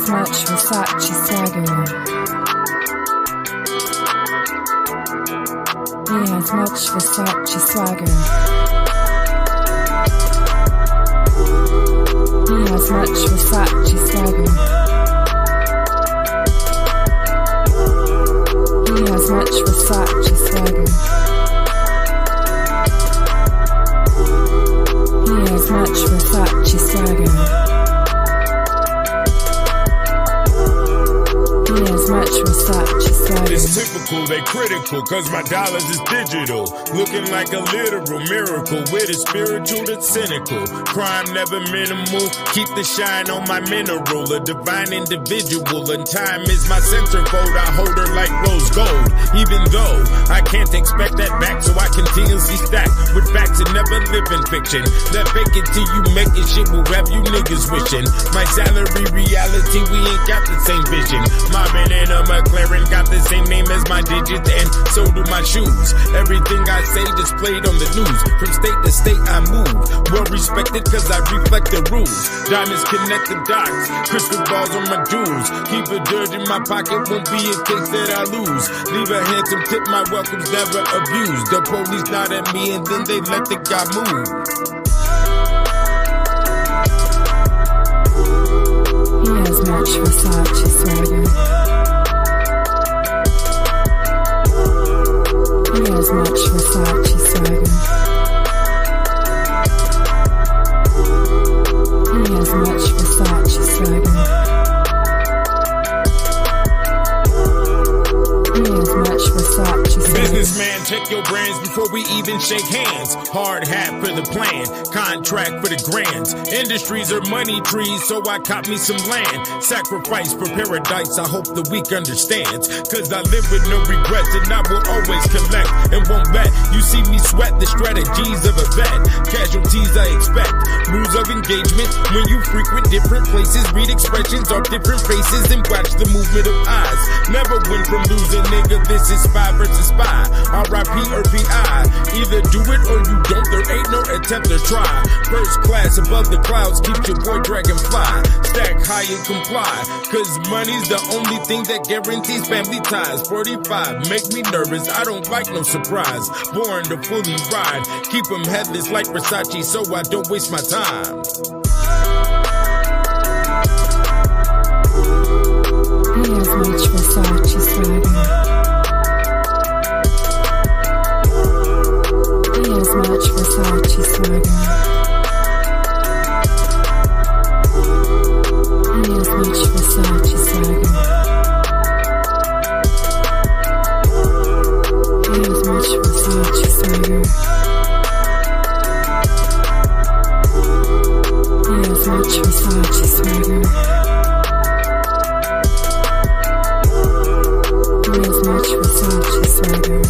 has much Versace swagger. He has much Versace swagger. He has much Versace swagger. He has much Versace swagger. He has much Versace swagger. He has much Versace swagger. It's typical, they critical, cause my dollars is digital. Looking like a literal miracle, with a spiritual that's cynical. Crime never minimal, keep the shine on my mineral. A divine individual, and time is my centerfold. I hold her like rose gold, even though I can't expect that back. So I continuously stack with facts and never live in fiction. That fake it till you make it shit will have you niggas wishing. My salary reality, we ain't got the same vision. My Ben and a McLaren got the same name as my digits, and so do my shoes. Everything I say displayed on the news. From state to state I move, well respected cause I reflect the rules. Diamonds connect the dots, crystal balls on my jewels. Keep a dirt in my pocket, won't be a case that I lose. Leave a handsome tip, my welcome's never abused. The police nod at me and then they let the guy move. He has much Versace swagger. He has much Versace swagger. He has much Versace swagger. He has much Versace swagger. Businessman, check your brands before we even shake hands. Hard hat for the plan, contract for the grands. Industries are money trees, so I caught me some land. Sacrifice for paradise, I hope the weak understands. Cause I live with no regrets and I will always collect and won't let you see me sweat the strategies of a vet. Casualties I expect, rules of engagement. When you frequent different places, read expressions on different faces and watch the movement of eyes. Never win from losing, nigga, this is spy versus spy. R.I.P. or P.I. Either do it or you don't, there ain't no attempt to try. First class above the clouds, keep your boy dragonfly. Stack high and comply, cause money's the only thing that guarantees family ties. 45, make me nervous, I don't like no surprise. Born to fully ride, keep them headless like Versace so I don't waste my time. He has much Versace swagger. He has much Versace swagger. He has much Versace swagger. He has much Versace swagger. He has much Versace swagger. He has much Versace swagger.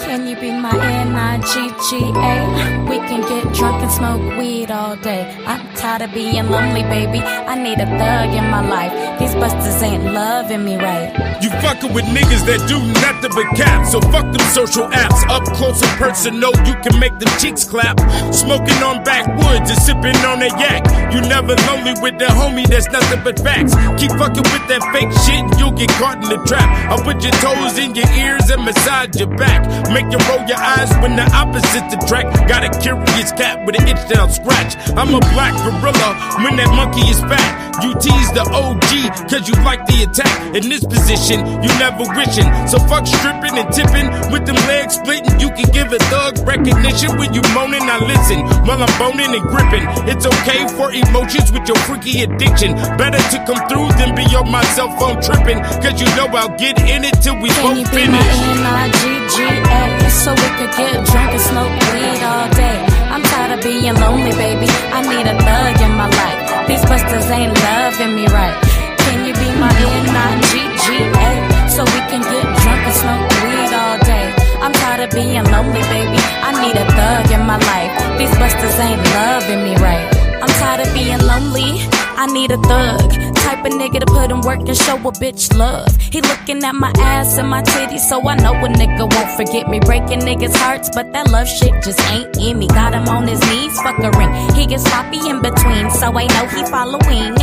Can you be my N-I-G-G-A? We can get drunk and smoke weed all day. I'm tired of being lonely, baby. I need a thug in my life. These busters ain't loving me right. You fucking with niggas that do nothing but cap. So fuck them social apps. Up close and personal, you can make them cheeks clap. Smoking on backwoods and sipping on a yak. You never lonely with the homie, that's nothing but facts. Keep fucking with that fake shit and you'll get caught in the trap. I'll put your toes in your ears and massage your back. Make you roll your eyes when the opposite's the track. Got a curious cat with an itch down scratch. I'm a black gorilla when that monkey is fat. You tease the OG cause you like the attack. In this position, you never wishing. So fuck stripping and tipping with them legs splitting. You can give a thug recognition when you moaning. I listen while I'm boning and gripping. It's okay for emotions with your freaky addiction. Better to come through than be on my cell phone tripping. Cause you know I'll get in it till we both finish. Can you be my N-I-G-G-A? So we could get drunk and smoke weed all day. I'm tired of being lonely, baby. I need a thug in my life. These busters ain't loving me right. Can you be my N-I-G-G-A? So we can get drunk and smoke weed all day. I'm tired of being being lonely, baby. I need a thug in my life. These busters ain't loving me right. I'm tired of being lonely. I need a thug. Type of nigga to put in work and show a bitch love. He looking at my ass and my titties, so I know a nigga won't forget me. Breaking niggas' hearts, but that love shit just ain't in me. Got him on his knees, fuck a ring. He gets sloppy in between, so I know he following.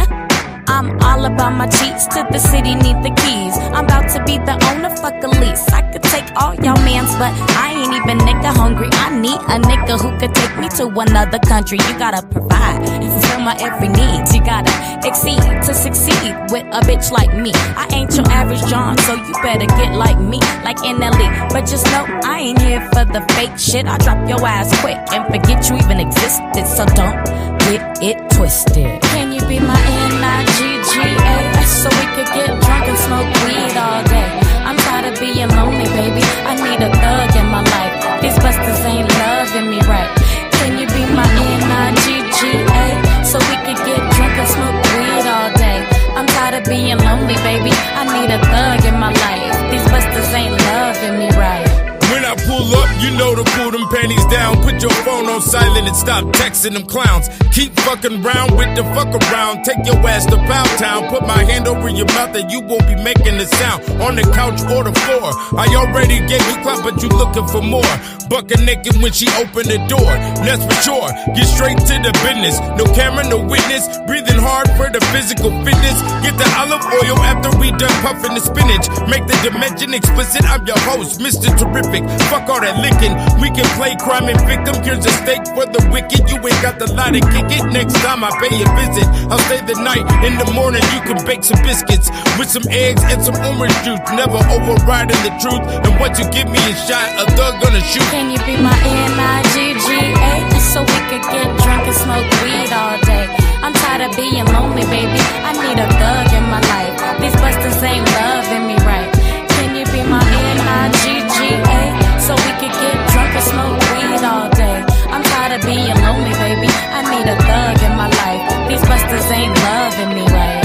I'm all about my cheats, to the city need the keys. I'm about to be the owner, fuck a lease. I could take all y'all mans, but I ain't even nigga hungry. I need a nigga who could take me to another country. You gotta provide and fulfill my every need. You gotta exceed to succeed with a bitch like me. I ain't your average John, so you better get like me, like NLE. But just know I ain't here for the fake shit. I drop your ass quick and forget you even existed. So don't get it twisted. Can you be my NIGGA so we could get drunk and smoke weed all day? I'm tired of being lonely, baby. I need a thug in my life. These busters ain't loving me right. Can you be my NIGGA so we could get drunk and smoke weed all day? I'm tired of being lonely, baby. I need a thug in my life. These busters ain't loving me right. When I pull up, you know to pull them panties down. Put your phone on silent and stop texting them clowns. Keep fucking round with the fuck around. Take your ass to Pound Town. Put my hand over your mouth and you won't be making a sound. On the couch or the floor. I already gave you clap, but you looking for more. Bucking naked when she opened the door. That's for sure. Get straight to the business. No camera, no witness. Breathing hard for the physical fitness. Get the olive oil after we done puffing the spinach. Make the dimension explicit. I'm your host, Mr. Terrific. Fuck all that licking. We can play crime and victim. Here's a steak for the wicked. You ain't got the lie to kick it. Next time I pay a visit, I'll stay the night. In the morning, you can bake some biscuits with some eggs and some orange juice. Never overriding the truth. And once you give me a shot, a thug gonna shoot. Can you be my NIGGA so we could get drunk and smoke weed all day? I'm tired of being lonely, baby. I need a thug in my life. These busters ain't loving me right. Can you be my NIGGA so we could get drunk and smoke weed all day? I'm tired of being lonely, baby. I need a thug in my life. These busters ain't loving me right.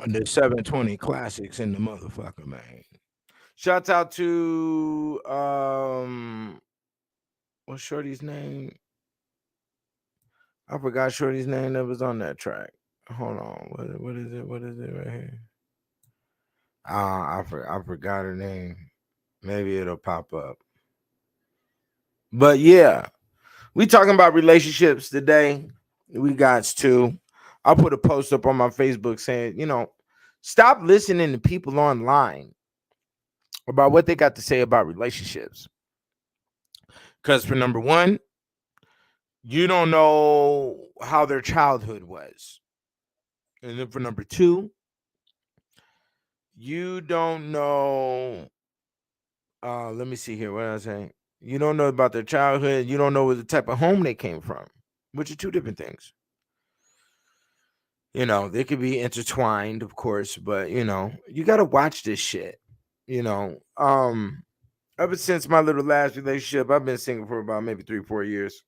The 720 classics in the motherfucker, man. Shouts out to what's Shorty's name? I forgot Shorty's name that was on that track. Hold on, what is it? What is it right here? I forgot her name. Maybe it'll pop up. But yeah, we talking about relationships today. We got to. I'll put a post up on my Facebook saying, stop listening to people online about what they got to say about relationships. Because for number one, you don't know how their childhood was. And then for number two, you don't know, let me see here, what I was saying. You don't know about their childhood. You don't know what the type of home they came from, which are two different things. They could be intertwined, of course, but you got to watch this shit. Ever since my little last relationship, I've been single for about maybe 3-4 years.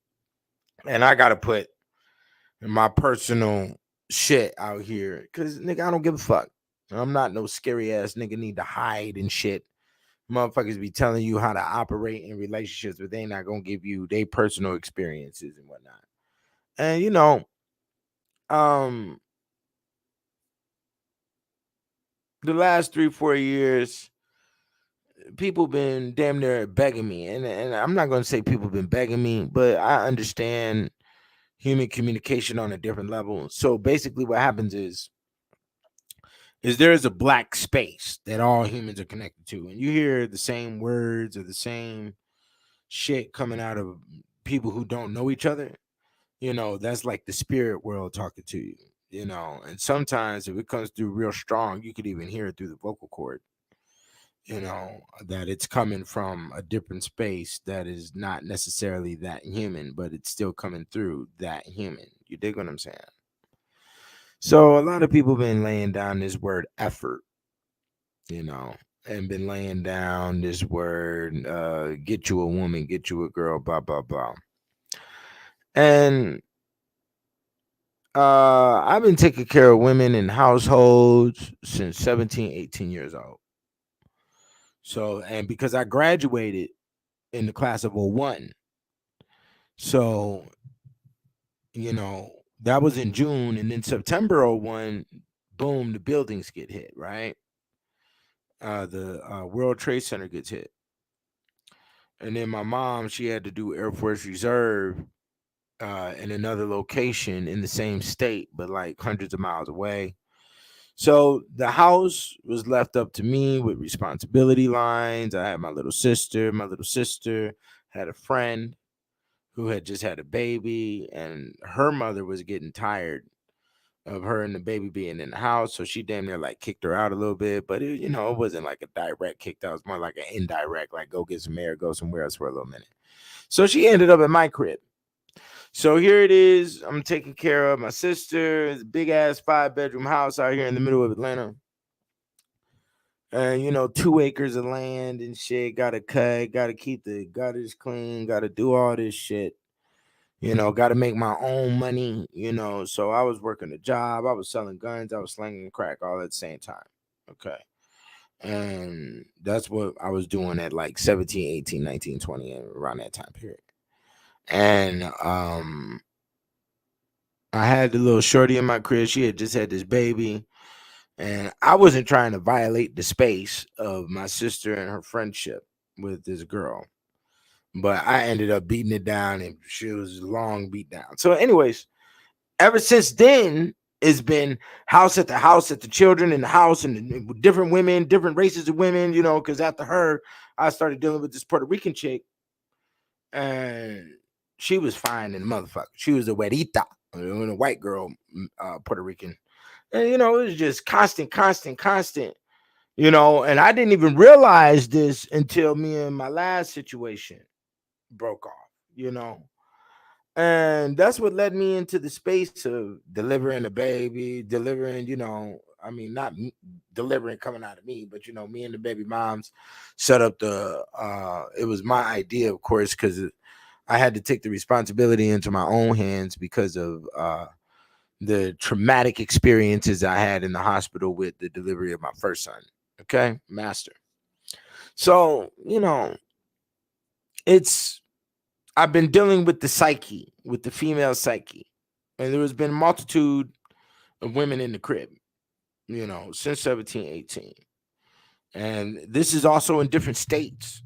And I got to put my personal shit out here because, nigga, I don't give a fuck. I'm not no scary ass nigga need to hide and shit. Motherfuckers be telling you how to operate in relationships, but they not going to give you their personal experiences and whatnot. And, the last 3-4 years, people been damn near begging me. And I'm not going to say people been begging me, but I understand human communication on a different level. So basically what happens is there is a black space that all humans are connected to. And you hear the same words or the same shit coming out of people who don't know each other. That's like the spirit world talking to you. And sometimes if it comes through real strong, you could even hear it through the vocal cord, that it's coming from a different space that is not necessarily that human, but it's still coming through that human. You dig what I'm saying? So a lot of people been laying down this word effort, you know, and been laying down this word, get you a woman, get you a girl, blah, blah, blah. And I've been taking care of women in households since 17, 18 years old. So, and because I graduated in the class of '01, so, you know, that was in June. And then September '01, boom, the buildings get hit, right? The World Trade Center gets hit. And then my mom, she had to do Air Force Reserve in another location in the same state, but like hundreds of miles away. So the house was left up to me with responsibility lines. I had my little sister. My little sister had a friend who had just had a baby, and her mother was getting tired of her and the baby being in the house. So she damn near like kicked her out a little bit. But it, it wasn't like a direct kick. That was more like an indirect, like go get some air, go somewhere else for a little minute. So she ended up at my crib. So here it is. I'm taking care of my sister. It's a big ass 5-bedroom house out here in the middle of Atlanta. And 2 acres of land and shit. Gotta cut, gotta keep the gutters clean, gotta do all this shit. Gotta make my own money. So I was working a job, I was selling guns, I was slinging crack all at the same time. Okay. And that's what I was doing at like 17, 18, 19, 20, around that time period. And I had the little shorty in my crib. She had just had this baby. And I wasn't trying to violate the space of my sister and her friendship with this girl. But I ended up beating it down, and she was a long beat down. So, anyways, ever since then, it's been house at the children in the house, and different women, different races of women, because after her, I started dealing with this Puerto Rican chick, and she was fine in the motherfucker. She was a güerita, a white girl, Puerto Rican. And, it was just constant. And I didn't even realize this until me and my last situation broke off. And that's what led me into the space of delivering a baby, delivering, I mean, not delivering coming out of me, but, me and the baby moms set up it was my idea, of course, because I had to take the responsibility into my own hands because of, the traumatic experiences I had in the hospital with the delivery of my first son. Okay, master. So, I've been dealing with the psyche, with the female psyche. And there has been a multitude of women in the crib, since 17, 18. And this is also in different states,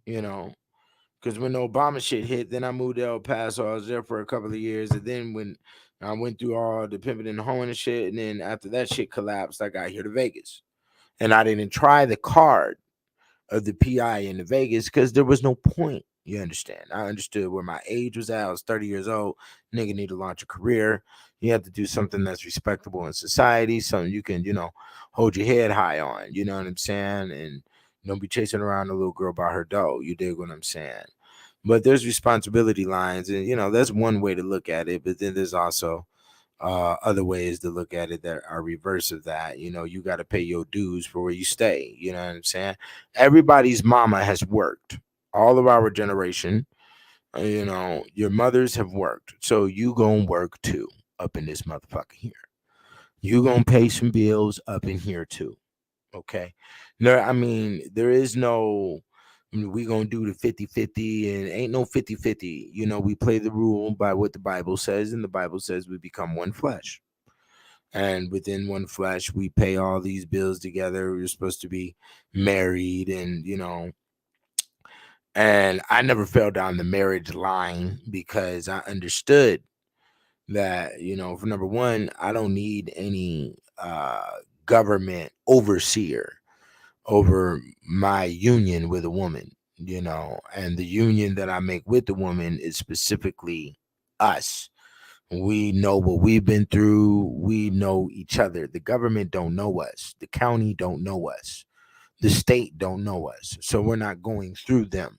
because when the Obama shit hit, then I moved to El Paso. I was there for a couple of years. And then when I went through all the pimping and hoeing and shit, and then after that shit collapsed, I got here to Vegas. And I didn't try the card of the PI in the Vegas because there was no point. You understand? I understood where my age was at. I was 30 years old. Nigga need to launch a career. You have to do something that's respectable in society, something you can, hold your head high on. You know what I'm saying? And don't be chasing around a little girl by her dough. You dig what I'm saying? But there's responsibility lines, and that's one way to look at it. But then there's also other ways to look at it that are reverse of that. You got to pay your dues for where you stay. You know what I'm saying? Everybody's mama has worked. All of our generation, your mothers have worked. So you gonna work too up in this motherfucker here. You gonna pay some bills up in here too. Okay. No, I mean, there is no, we gonna do the 50-50, and ain't no 50-50. We play the rule by what the Bible says, and the Bible says we become one flesh. And within one flesh, we pay all these bills together. We're supposed to be married, and and I never fell down the marriage line because I understood that, for number one, I don't need any government overseer over my union with a woman, and the union that I make with the woman is specifically us. We know what we've been through. We know each other. The government don't know us. The county don't know us. The state don't know us. So we're not going through them.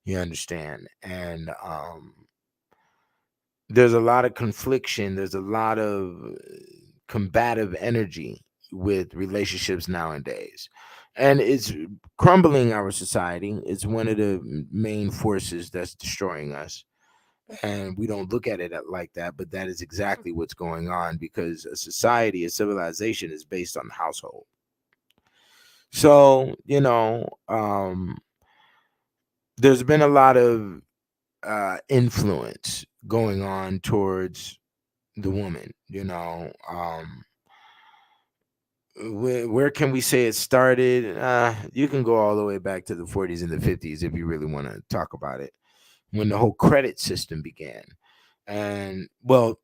You understand? And there's a lot of confliction. There's a lot of combative energy with relationships nowadays. And it's crumbling our society. It's one of the main forces that's destroying us. And we don't look at it like that, but that is exactly what's going on, because a society, a civilization is based on the household. So, there's been a lot of influence going on towards the woman. Where can we say it started? You can go all the way back to the 40s and the 50s if you really want to talk about it, when the whole credit system began. And well,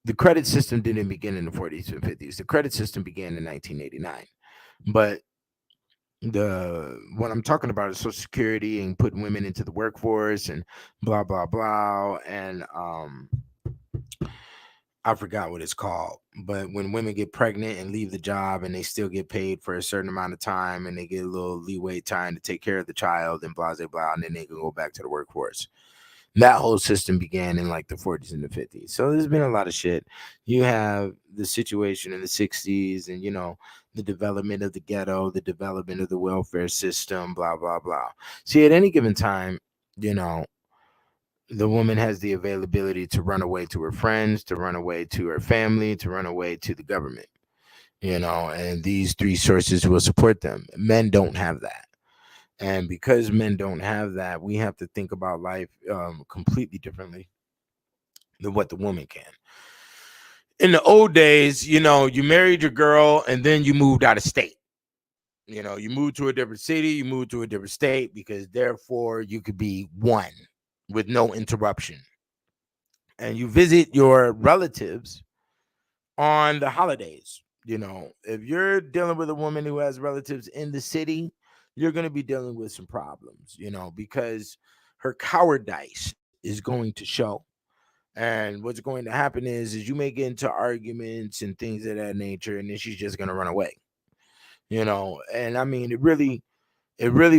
the credit system didn't begin in the 40s and 50s. The credit system began in 1989. But the what I'm talking about is Social Security and putting women into the workforce and blah blah blah. And I forgot what it's called, but when women get pregnant and leave the job and they still get paid for a certain amount of time and they get a little leeway time to take care of the child and blah blah blah, and then they can go back to the workforce. That whole system began in like the 40s and the 50s. So there's been a lot of shit. You have the situation in the 60s, and the development of the ghetto, the development of the welfare system, blah blah blah. See, at any given time, you know the woman has the availability to run away to her friends, to run away to her family, to run away to the government, and these three sources will support them. Men don't have that. And because men don't have that, we have to think about life completely differently than what the woman can. In the old days, you married your girl and then you moved out of state. You moved to a different city, you moved to a different state, because therefore you could be one with no interruption. And you visit your relatives on the holidays. If you're dealing with a woman who has relatives in the city, you're going to be dealing with some problems, because her cowardice is going to show. And what's going to happen is you may get into arguments and things of that nature, and then she's just going to run away. And I mean, it really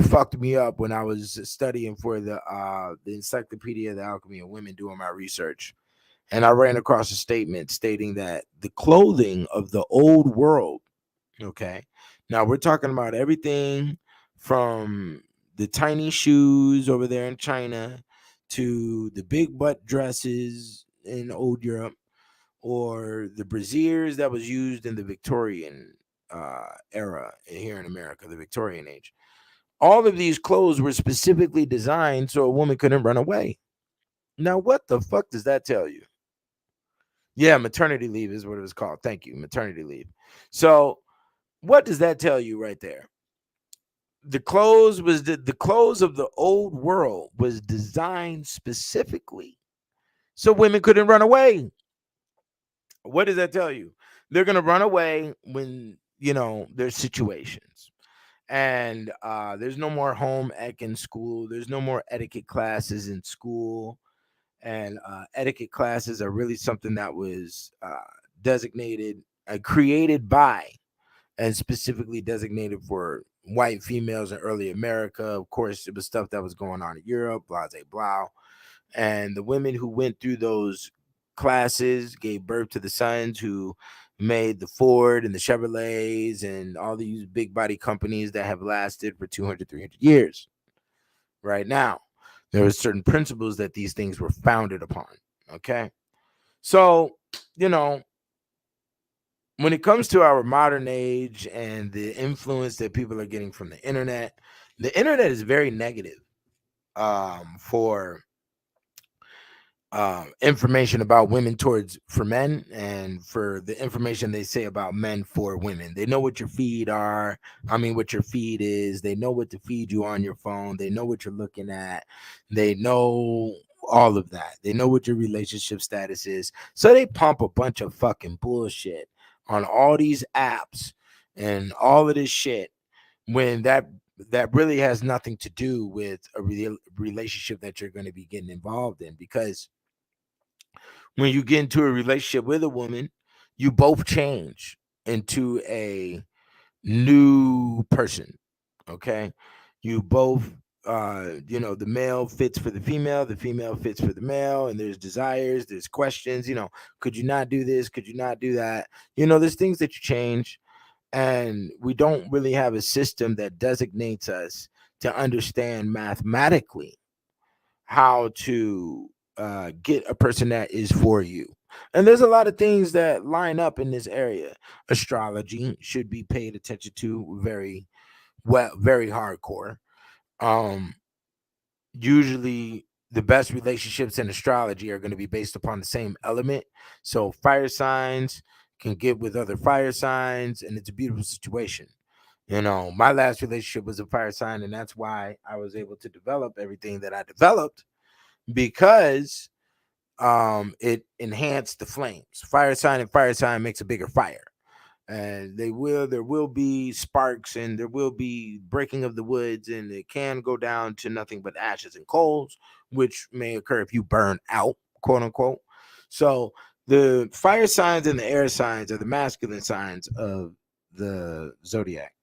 fucked me up when I was studying for the Encyclopedia of the Alchemy of Women, doing my research. And I ran across a statement stating that the clothing of the old world, okay, now we're talking about everything from the tiny shoes over there in China to the big butt dresses in old Europe, or the brassieres that was used in the Victorian era here in America, the Victorian age. All of these clothes were specifically designed so a woman couldn't run away. Now, what the fuck does that tell you? Yeah, maternity leave is what it was called. Thank you, maternity leave. So, what does that tell you right there? The clothes of the old world was designed specifically so women couldn't run away. What does that tell you? They're gonna run away when there's situations, and there's no more home ec in school. There's no more etiquette classes in school, and etiquette classes are really something that was designated, created by, and specifically designated for white females in early America. Of course, it was stuff that was going on in Europe, blah, blah, blah. And the women who went through those classes gave birth to the sons who made the Ford and the Chevrolets and all these big body companies that have lasted for 200, 300 years. Right now, there are certain principles that these things were founded upon. Okay. So, when it comes to our modern age and the influence that people are getting from the internet is very negative for information about women for men, and for the information they say about men for women. They know what your feed are. I mean, what your feed is. They know what to feed you on your phone. They know what you're looking at. They know all of that. They know what your relationship status is. So they pump a bunch of fucking bullshit on all these apps and all of this shit, when that really has nothing to do with a relationship that you're going to be getting involved in. Because when you get into a relationship with a woman, you both change into a new person. Okay. You both the male fits for the female fits for the male, and there's desires, there's questions, could you not do this, could you not do that, there's things that you change, and we don't really have a system that designates us to understand mathematically how to get a person that is for you. And there's a lot of things that line up in this area. Astrology should be paid attention to very well, very hardcore. um Usually the best relationships in astrology are going to be based upon the same element. So fire signs can get with other fire signs, and it's a beautiful situation. My last relationship was a fire sign, and that's why I was able to develop everything that I developed, because it enhanced the flames. Fire sign and fire sign makes a bigger fire, and there will be sparks, and there will be breaking of the woods, and it can go down to nothing but ashes and coals, which may occur if you burn out, quote unquote. So the fire signs and the air signs are the masculine signs of the zodiac,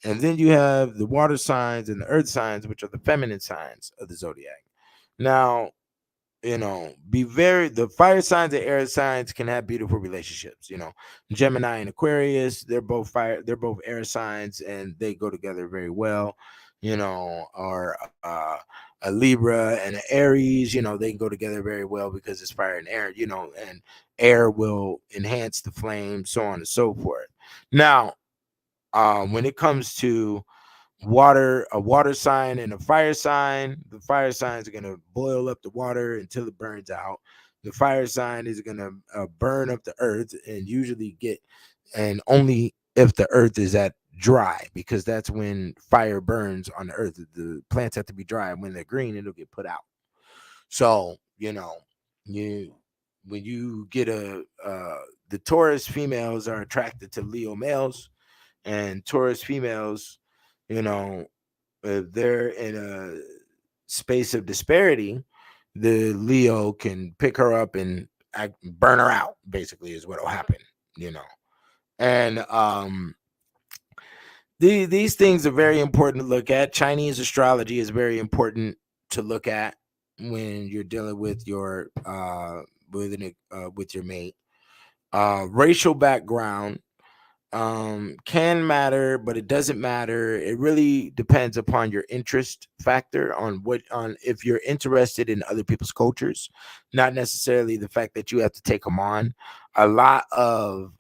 and then you have the water signs and the earth signs, which are the feminine signs of the zodiac. Now, be very, the fire signs and air signs can have beautiful relationships. Gemini and Aquarius, they're both fire, they're both air signs, and they go together very well. Or a Libra and an Aries, they can go together very well because it's fire and air. And air will enhance the flame, so on and so forth. Now, when it comes to a water sign and a fire sign, the fire signs are going to boil up the water until it burns out. The fire sign is going to burn up the earth, and usually and only if the earth is at dry, because that's when fire burns on the earth. The plants have to be dry. When they're green, it'll get put out. So you when you get the Taurus females are attracted to Leo males, and Taurus females, if they're in a space of disparity, the Leo can pick her up and burn her out, basically, is what'll happen, and these things are very important to look at. Chinese astrology is very important to look at when you're dealing with your with your mate. Racial background can matter, but it doesn't matter. It really depends upon your interest factor, on if you're interested in other people's cultures, not necessarily the fact that you have to take them on. A lot of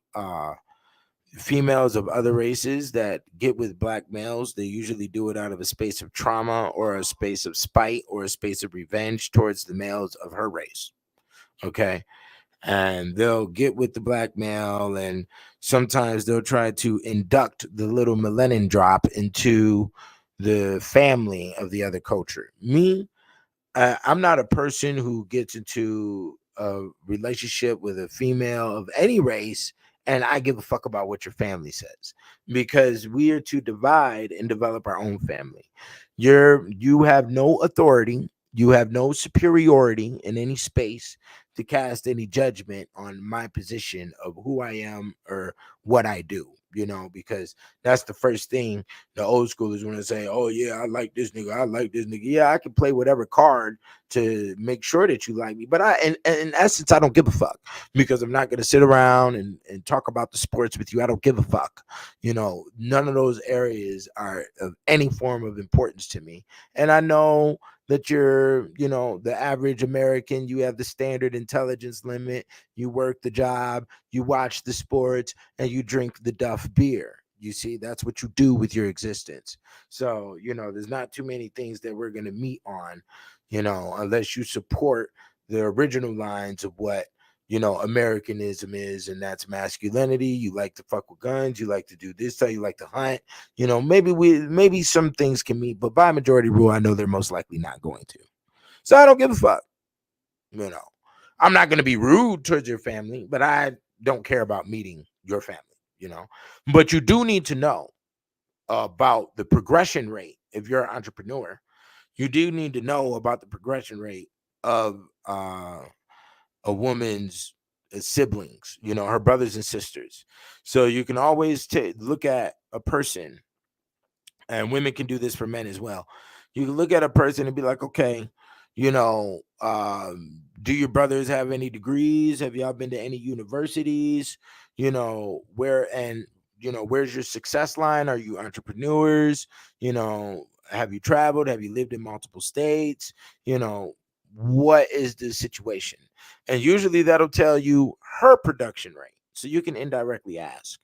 females of other races that get with black males, they usually do it out of a space of trauma, or a space of spite, or a space of revenge towards the males of her race. Okay. And they'll get with the black male, and sometimes they'll try to induct the little melanin drop into the family of the other culture. I'm not a person who gets into a relationship with a female of any race and I give a fuck about what your family says, because we are to divide and develop our own family. You have no authority, you have no superiority in any space to cast any judgment on my position of who I am or what I do, because that's the first thing the old schoolers want to say. Oh yeah, I like this nigga, I like this nigga. Yeah, I can play whatever card to make sure that you like me, but in essence, I don't give a fuck, because I'm not going to sit around and talk about the sports with you. I don't give a fuck. None of those areas are of any form of importance to me. And I know that you're, the average American, you have the standard intelligence limit, you work the job, you watch the sports, and you drink the Duff beer. You see, that's what you do with your existence. So, there's not too many things that we're going to meet on, unless you support the original lines of what, Americanism is, and that's masculinity. You like to fuck with guns, you like to do this, you like to hunt. Maybe some things can meet, but by majority rule, I know they're most likely not going to. So I don't give a fuck. I'm not going to be rude towards your family, but I don't care about meeting your family, But you do need to know about the progression rate. If you're an entrepreneur, you do need to know about the progression rate of a woman's siblings, her brothers and sisters. So you can always look at a person, and women can do this for men as well. You can look at a person and be like, okay, do your brothers have any degrees? Have y'all been to any universities? Where's your success line? Are you entrepreneurs? Have you traveled? Have you lived in multiple states? What is the situation? And usually that'll tell you her production rate. So you can indirectly ask.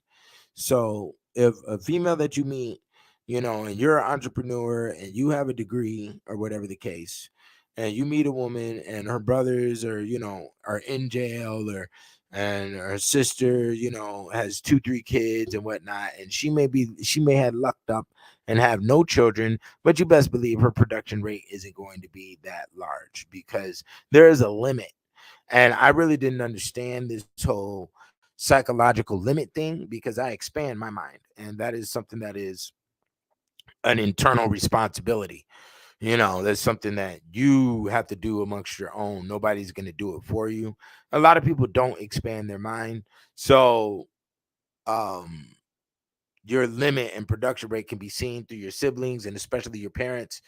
So if a female that you meet, and you're an entrepreneur and you have a degree or whatever the case, and you meet a woman and her brothers are in jail, and her sister, has 2, 3 kids and whatnot, and she may have lucked up and have no children, but you best believe her production rate isn't going to be that large because there is a limit. And I really didn't understand this whole psychological limit thing because I expand my mind. And that is something that is an internal responsibility. That's something that you have to do amongst your own. Nobody's going to do it for you. A lot of people don't expand their mind. So, um, your limit and production rate can be seen through your siblings and especially your parents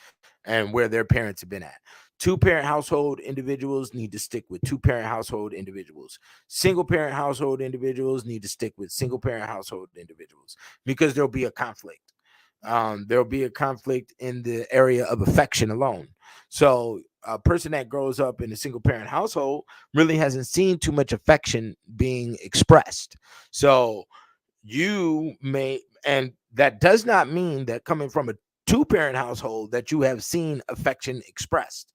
and where their parents have been at. Two-parent household individuals need to stick with two-parent household individuals. Single-parent household individuals need to stick with single-parent household individuals because there'll be a conflict. There'll be a conflict in the area of affection alone. So a person that grows up in a single-parent household really hasn't seen too much affection being expressed. So you may, and that does not mean that coming from a two-parent household that you have seen affection expressed.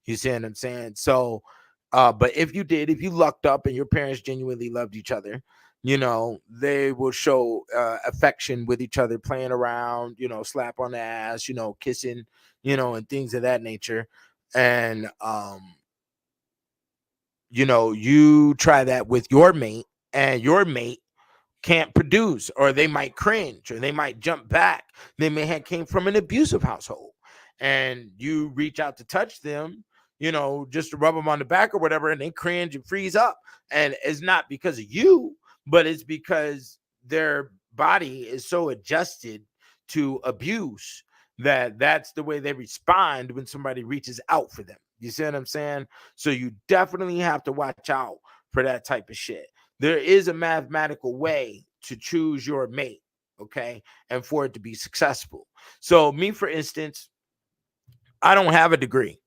You see what I'm saying? So but if you lucked up and your parents genuinely loved each other, they will show affection with each other, playing around, slap on the ass, kissing, and things of that nature. And you try that with your mate, and your mate can't produce, or they might cringe, or they might jump back. They may have came from an abusive household, and you reach out to touch them, just to rub them on the back or whatever, and they cringe and freeze up. And it's not because of you, but it's because their body is so adjusted to abuse that that's the way they respond when somebody reaches out for them. You see what I'm saying? So you definitely have to watch out for that type of shit. There is a mathematical way to choose your mate, okay, and for it to be successful. So me, for instance, I don't have a degree.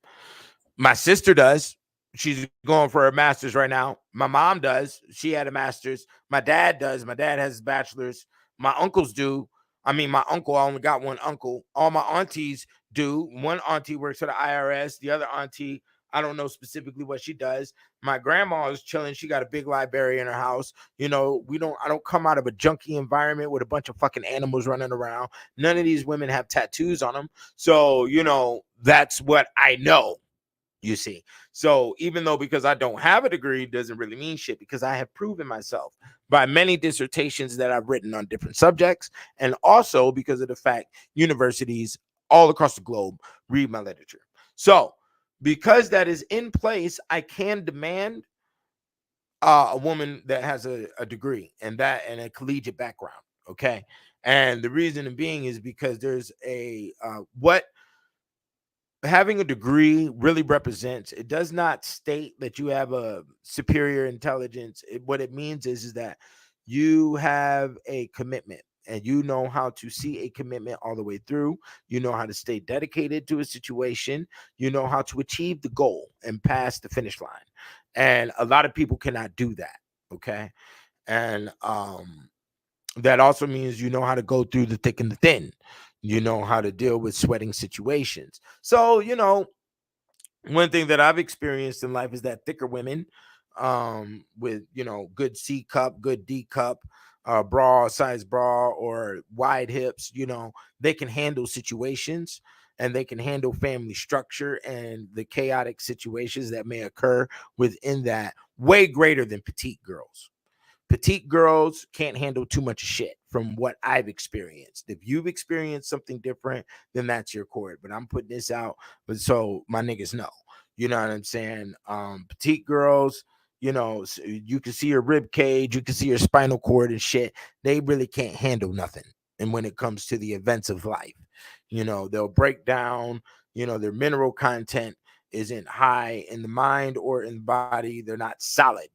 My sister does. She's going for her master's right now. My mom does. She had a master's. My dad does. My dad has his bachelor's. My uncles do. My uncle, I only got one uncle. All my aunties do. One auntie works for the IRS. The other auntie, I don't know specifically what she does. My grandma is chilling. She got a big library in her house. I don't come out of a junky environment with a bunch of fucking animals running around. None of these women have tattoos on them. So, that's what I know. You see, so even though because I don't have a degree doesn't really mean shit, because I have proven myself by many dissertations that I've written on different subjects, and also because of the fact universities all across the globe read my literature. So because that is in place, I can demand a woman that has a degree and a collegiate background. Okay, and the reason being is because there's what having a degree really represents. It does not state that you have a superior intelligence. What it means is that you have a commitment, and you know how to see a commitment all the way through. You know how to stay dedicated to a situation. You know how to achieve the goal and pass the finish line. And a lot of people cannot do that. Okay. And that also means you know how to go through the thick and the thin. You know how to deal with sweating situations. So, one thing that I've experienced in life is that thicker women, with, good C cup, good D cup, size bra, or wide hips, they can handle situations, and they can handle family structure and the chaotic situations that may occur within that, way greater than petite girls. Petite girls can't handle too much shit, from what I've experienced. If you've experienced something different, then that's your chord. But I'm putting this out, but so my niggas know. You know what I'm saying? Petite girls, you can see your rib cage, you can see your spinal cord and shit. They really can't handle nothing. And when it comes to the events of life, they'll break down. Their mineral content isn't high in the mind or in the body. They're not solid.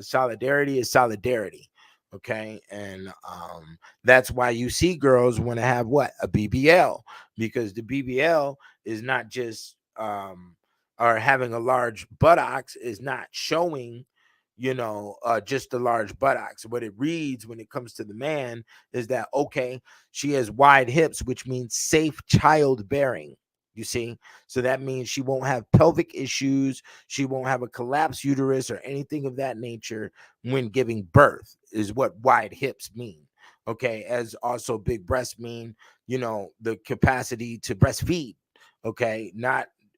Solidarity is solidarity. Okay. And that's why you see girls want to have what? A BBL, because the BBL is not just or having a large buttocks is not showing just the large buttocks. What it reads when it comes to the man is that, okay, she has wide hips, which means safe childbearing. You see? So that means she won't have pelvic issues. She won't have a collapsed uterus or anything of that nature when giving birth, is what wide hips mean. Okay. As also big breasts mean, the capacity to breastfeed. Okay.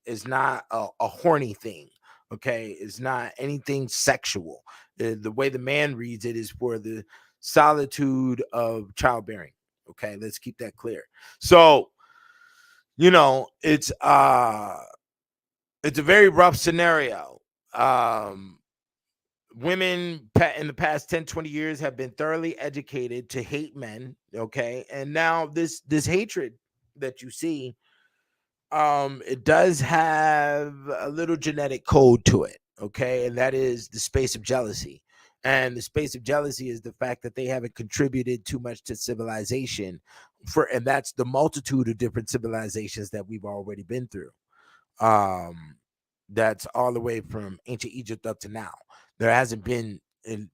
It's not a horny thing. Okay. It's not anything sexual. The way the man reads it is for the solitude of childbearing. Okay. Let's keep that clear. So, it's a very rough scenario. Women in the past 10-20 years have been thoroughly educated to hate men. Okay. And now this hatred that you see, it does have a little genetic code to it. Okay. And that is the space of jealousy. And the space of jealousy is the fact that they haven't contributed too much to civilization, and that's the multitude of different civilizations that we've already been through. That's all the way from ancient Egypt up to now. There hasn't been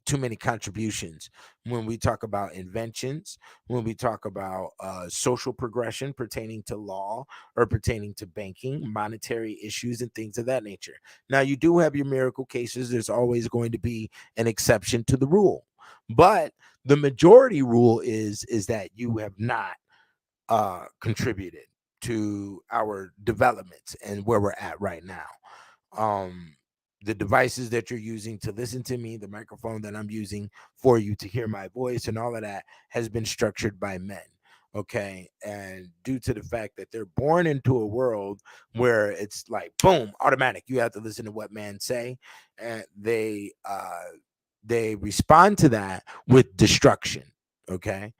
too many contributions when we talk about inventions, when we talk about social progression pertaining to law or pertaining to banking, monetary issues, and things of that nature. Now, you do have your miracle cases. There's always going to be an exception to the rule, but the majority rule is that you have not contributed to our developments and where we're at right now. The devices that you're using to listen to me, the microphone that I'm using for you to hear my voice, and all of that has been structured by men. Okay. And due to the fact that they're born into a world where it's like, boom, automatic, you have to listen to what men say. And they respond to that with destruction. Okay.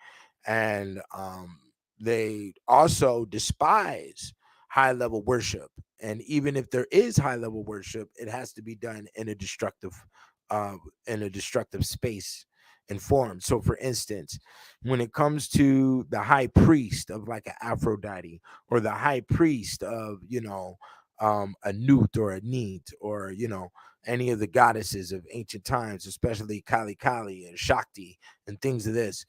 And they also despise high level worship. And even if there is high level worship, it has to be done in a destructive space and form. So for instance, when it comes to the high priest of like an Aphrodite, or the high priest of a Nut or a Neet, or any of the goddesses of ancient times, especially Kali Kali and Shakti and things of this,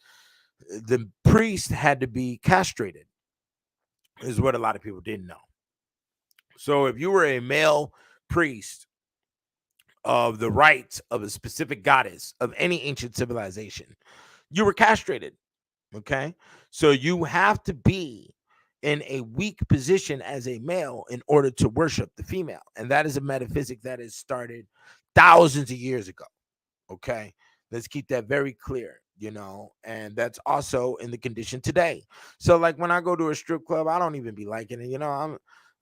the priest had to be castrated, is what a lot of people didn't know. So if you were a male priest of the rites of a specific goddess of any ancient civilization, you were castrated. Okay. So you have to be in a weak position as a male in order to worship the female. And that is a metaphysic that has started thousands of years ago. Okay. Let's keep that very clear, and that's also in the condition today. So like when I go to a strip club, I don't even be liking it.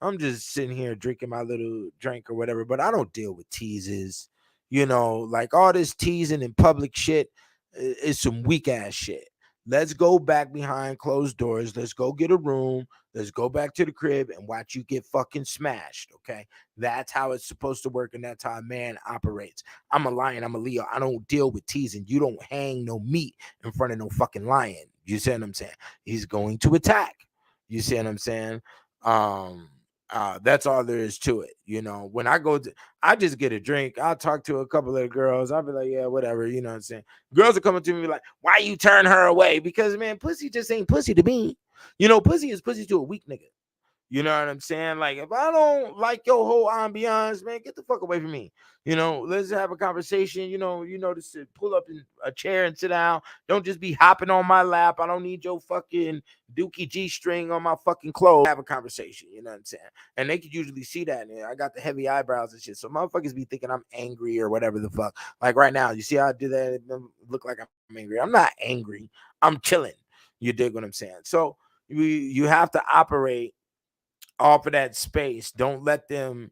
I'm just sitting here drinking my little drink or whatever, but I don't deal with teases. Like all this teasing in public shit is some weak ass shit. Let's go back behind closed doors. Let's go get a room. Let's go back to the crib and watch you get fucking smashed. Okay. That's how it's supposed to work. And that's how a man operates. I'm a lion. I'm a Leo. I don't deal with teasing. You don't hang no meat in front of no fucking lion. You see what I'm saying? He's going to attack. You see what I'm saying? That's all there is to it. When I just get a drink. I'll talk to a couple of the girls. I'll be like, yeah, whatever. You know what I'm saying? Girls are coming to me like, why you turn her away? Because man, pussy just ain't pussy to me. Pussy is pussy to a weak nigga. You know what I'm saying? Like, if I don't like your whole ambiance, man, get the fuck away from me. Let's have a conversation. To pull up in a chair and sit down. Don't just be hopping on my lap. I don't need your fucking Dookie G string on my fucking clothes. Have a conversation. You know what I'm saying? And they could usually see that. And I got the heavy eyebrows and shit. So motherfuckers be thinking I'm angry or whatever the fuck. Like right now, you see how I do that? It look like I'm angry. I'm not angry. I'm chilling. You dig what I'm saying? So you have to operate off of that space. Don't let them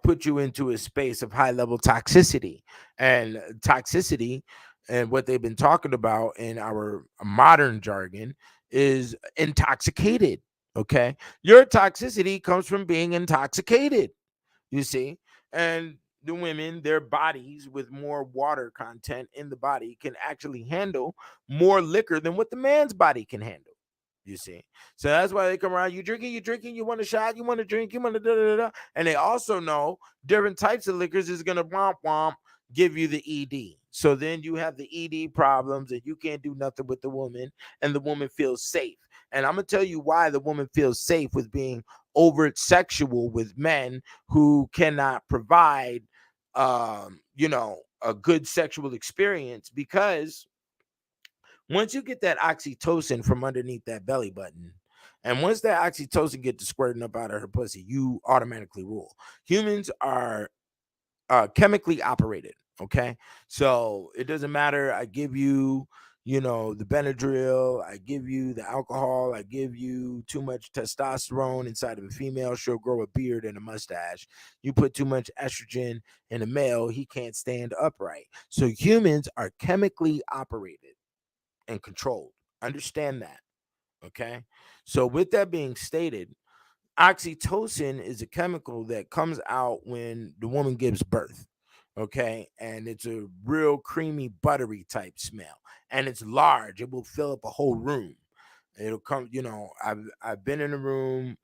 put you into a space of high level toxicity. And toxicity, and what they've been talking about in our modern jargon, is intoxicated. Okay. Your toxicity comes from being intoxicated, you see. And the women, their bodies with more water content in the body can actually handle more liquor than what the man's body can handle. You see, so that's why they come around. You drinking, you want a shot, you want to drink, you want to da da da da. And they also know different types of liquors is gonna womp womp give you the ED. So then you have the ED problems, and you can't do nothing with the woman, and the woman feels safe. And I'm gonna tell you why the woman feels safe with being overt sexual with men who cannot provide, a good sexual experience, because once you get that oxytocin from underneath that belly button, and once that oxytocin gets to squirting up out of her pussy, you automatically rule. Humans are chemically operated. Okay, so it doesn't matter. I give you, the Benadryl. I give you the alcohol. I give you too much testosterone inside of a female. She'll grow a beard and a mustache. You put too much estrogen in a male, he can't stand upright. So humans are chemically operated and controlled. Understand that. Okay. So, with that being stated, oxytocin is a chemical that comes out when the woman gives birth. Okay. And it's a real creamy, buttery type smell. And it's large, it will fill up a whole room. It'll come, I've been in a room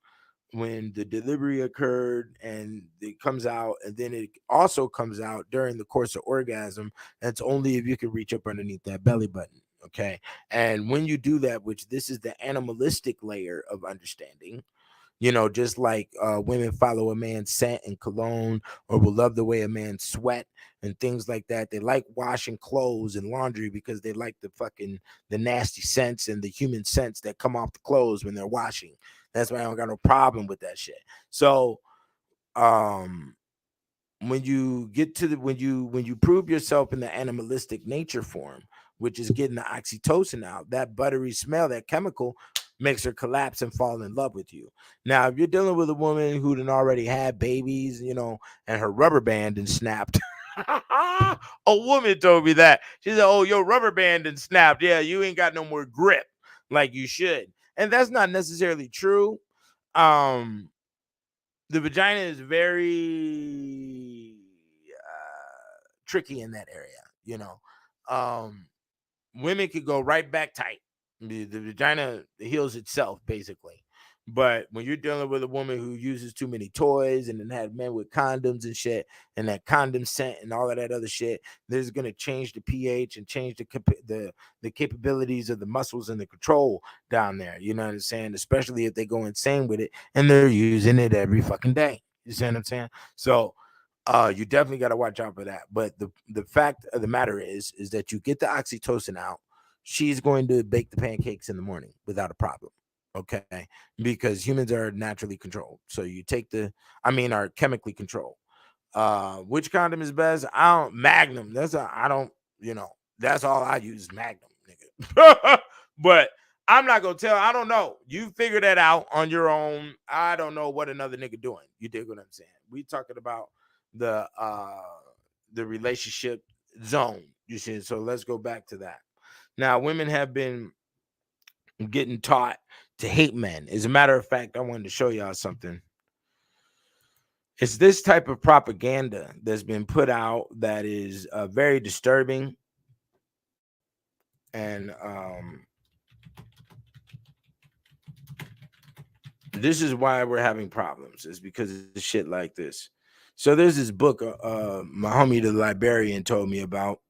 when the delivery occurred, and it comes out, and then it also comes out during the course of orgasm. That's only if you can reach up underneath that belly button. Okay. And when you do that, which this is the animalistic layer of understanding, just like women follow a man's scent and cologne, or will love the way a man sweat and things like that. They like washing clothes and laundry because they like the nasty scents and the human scents that come off the clothes when they're washing. That's why I don't got no problem with that shit. So um when you get to the when you prove yourself in the animalistic nature form, which is getting the oxytocin out, that buttery smell, that chemical makes her collapse and fall in love with you. Now, if you're dealing with a woman who done already had babies, and her rubber band and snapped. A woman told me that. She said, "Oh, your rubber band and snapped. Yeah, you ain't got no more grip like you should." And that's not necessarily true. Um, the vagina is very tricky in that area. Um, Women could go right back tight. The vagina heals itself basically. But when you're dealing with a woman who uses too many toys and then had men with condoms and shit, and that condom scent and all of that other shit, this is going to change the pH and change the capabilities of the muscles and the control down there. You know what I'm saying? Especially if they go insane with it and they're using it every fucking day. You see what I'm saying? So you definitely got to watch out for that. But the fact of the matter is that you get the oxytocin out, she's going to bake the pancakes in the morning without a problem. Okay, because humans are naturally controlled. So you take are chemically controlled. Which condom is best? I don't Magnum. I don't, that's all I use, Magnum, nigga. But I'm not gonna tell. I don't know. You figure that out on your own. I don't know what another nigga doing. You dig what I'm saying? We talking about the uh the relationship zone. You see, so let's go back to that. Now, women have been getting taught to hate men. As a matter of fact, I wanted to show y'all something. It's this type of propaganda that's been put out that is very disturbing. And this is why we're having problems, is because of shit like this. So there's this book my homie the librarian told me about,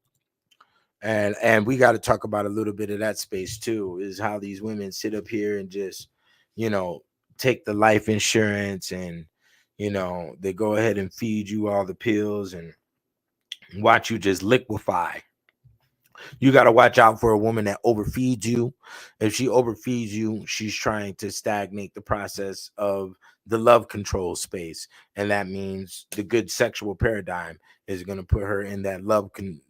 and we got to talk about a little bit of that space too, is how these women sit up here and just, you know, take the life insurance, and they go ahead and feed you all the pills and watch you just liquefy. You got to watch out for a woman that overfeeds you. If she overfeeds you, she's trying to stagnate the process of the love control space, and that means the good sexual paradigm is going to put her in that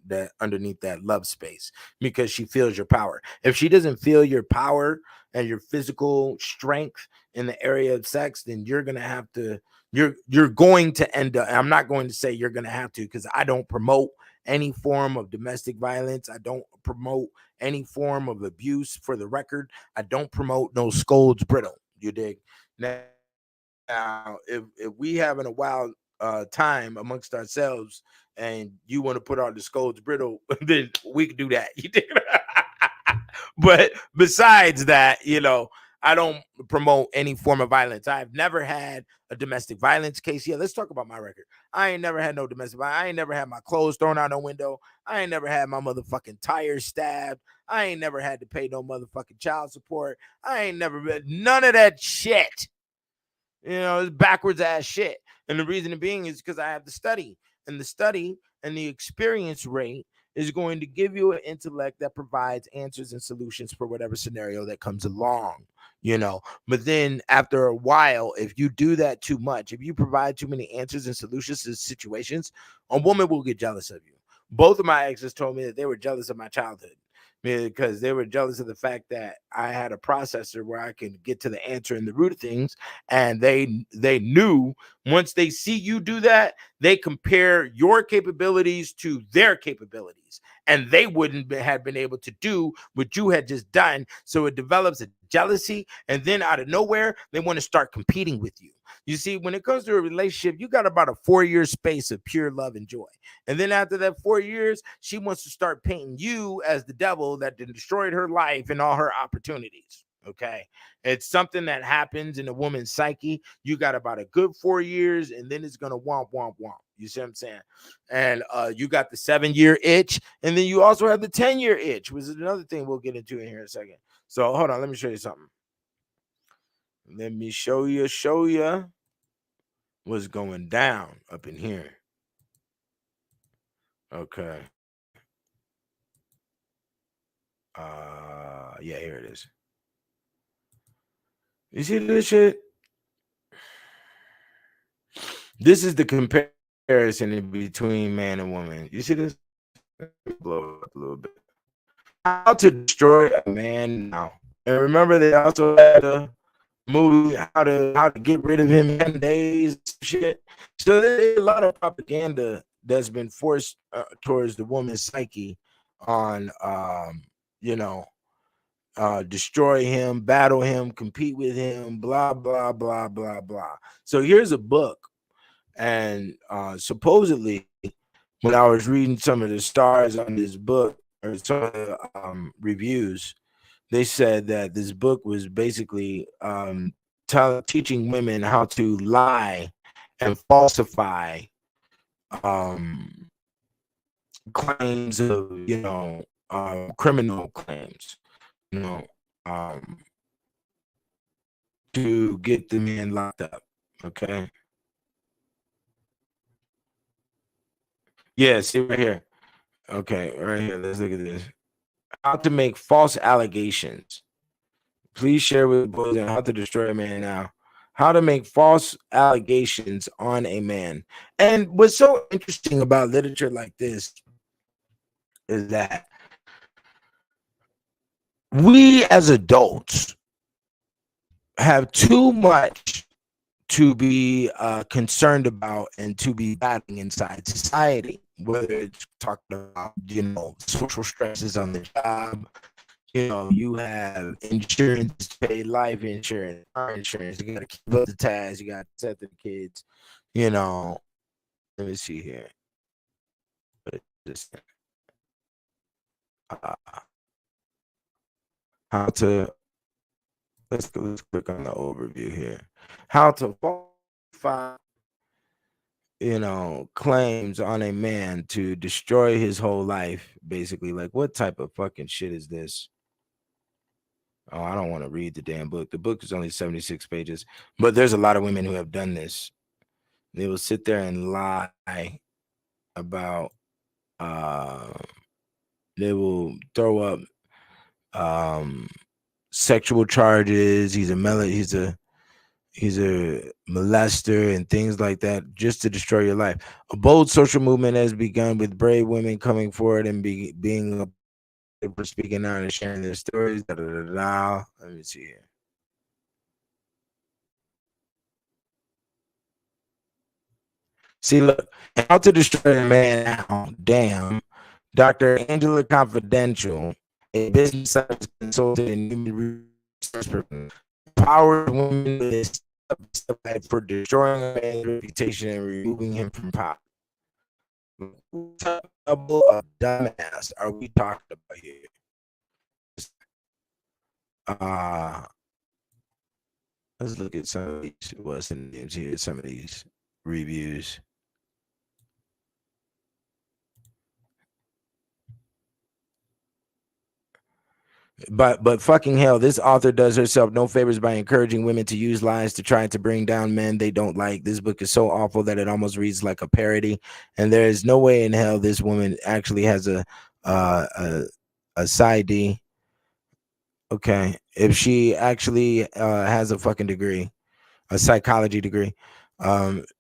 that underneath that love space, because she feels your power. If she doesn't feel your power and your physical strength in the area of sex, then you're going to have to you're going to end up, I'm not going to say you're going to have to, because I don't promote any form of domestic violence. I don't promote any form of abuse, for the record. I don't promote no scolds brittle. You dig? Now, if we having a wild time amongst ourselves, and you want to put on the scold's brittle, then we can do that. You dig? But besides that, I don't promote any form of violence. I've never had a domestic violence case. Yeah, let's talk about my record. I ain't never had no domestic violence. I ain't never had my clothes thrown out no window. I ain't never had my motherfucking tires stabbed. I ain't never had to pay no motherfucking child support. I ain't never been none of that shit. It's backwards ass shit. And the reason being is because I have the study, and the experience rate is going to give you an intellect that provides answers and solutions for whatever scenario that comes along. But then after a while, if you do that too much, if you provide too many answers and solutions to situations, a woman will get jealous of you. Both of my exes told me that they were jealous of my childhood, because they were jealous of the fact that I had a processor where I could get to the answer and the root of things. And they knew once they see you do that, they compare your capabilities to their capabilities, and they wouldn't have been able to do what you had just done. So it develops a jealousy, and then out of nowhere, they want to start competing with you. You see, when it comes to a relationship, you got about a 4-year space of pure love and joy. And then after that 4 years, she wants to start painting you as the devil that destroyed her life and all her opportunities. Okay. It's something that happens in a woman's psyche. You got about a good 4 years, and then it's going to womp, womp, womp. You see what I'm saying? And you got the 7-year itch, and then you also have the 10-year itch, which is another thing we'll get into in here in a second. So hold on. Let me show you something. Let me show you what's going down up in here. Okay. Yeah, here it is. You see this shit? This is the comparison in between man and woman. You see this? Blow it up a little bit. How to destroy a man now. And remember, they also had a movie how to get rid of him in days shit. So there's a lot of propaganda that's been forced towards the woman's psyche on destroy him, battle him, compete with him, blah blah blah blah blah. So here's a book, and supposedly when I was reading some of the stars on this book, or some of the reviews, they said that this book was basically teaching women how to lie and falsify claims of criminal claims, to get the man locked up. Okay. Yeah, see right here. Okay, right here. Let's look at this. How to make false allegations. Please share with boys on how to destroy a man now. How to make false allegations on a man. And what's so interesting about literature like this is that we as adults have too much to be concerned about and to be battling inside society, whether it's talking about social stresses on the job. You have insurance to pay, life insurance, car insurance. You got to keep up the task. You got to set the kids. Let me see here. How to let's click on the overview here. How to falsify, claims on a man to destroy his whole life. Basically, like, what type of fucking shit is this? Oh, I don't want to read the damn book. The book is only 76 pages, but there's a lot of women who have done this. They will sit there and lie about, they will throw up sexual charges. He's a molester and things like that, just to destroy your life. A bold social movement has begun with brave women coming forward and being speaking out and sharing their stories. Let me see here. See, look, how to destroy a man now. Damn. Dr. Angela Confidential, a business consultant and human resource person. empowers women with a step guide for destroying a man's reputation and removing him from power. What level of dumbass are we talking about here? Uh let's look at some of these. What's the names here? Some of these reviews. But fucking hell, this author does herself no favors by encouraging women to use lies to try to bring down men they don't like. This book is so awful that it almost reads like a parody, and there is no way in hell this woman actually has uh, a a side D. Okay, if she actually has a fucking degree, a psychology degree,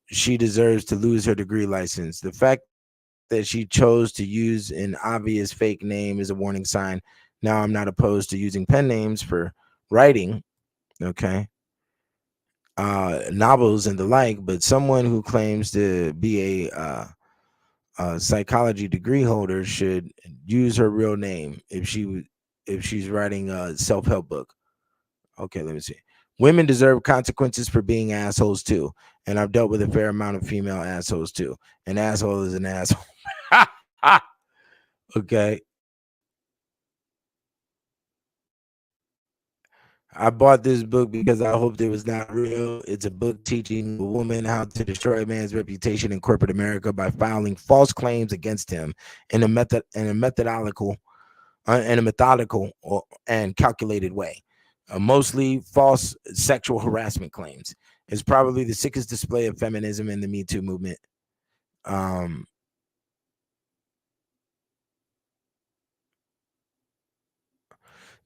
she deserves to lose her degree license. The fact that she chose to use an obvious fake name is a warning sign. Now, I'm not opposed to using pen names for writing, okay, novels and the like, but someone who claims to be a psychology degree holder should use her real name if she's writing a self-help book. Okay, let me see. Women deserve consequences for being assholes too, and I've dealt with a fair amount of female assholes too. An asshole is an asshole. Okay. I bought this book because I hoped it was not real. It's a book teaching a woman how to destroy a man's reputation in corporate America by filing false claims against him in a methodical and calculated way. Mostly false sexual harassment claims. It's probably the sickest display of feminism in the Me Too movement.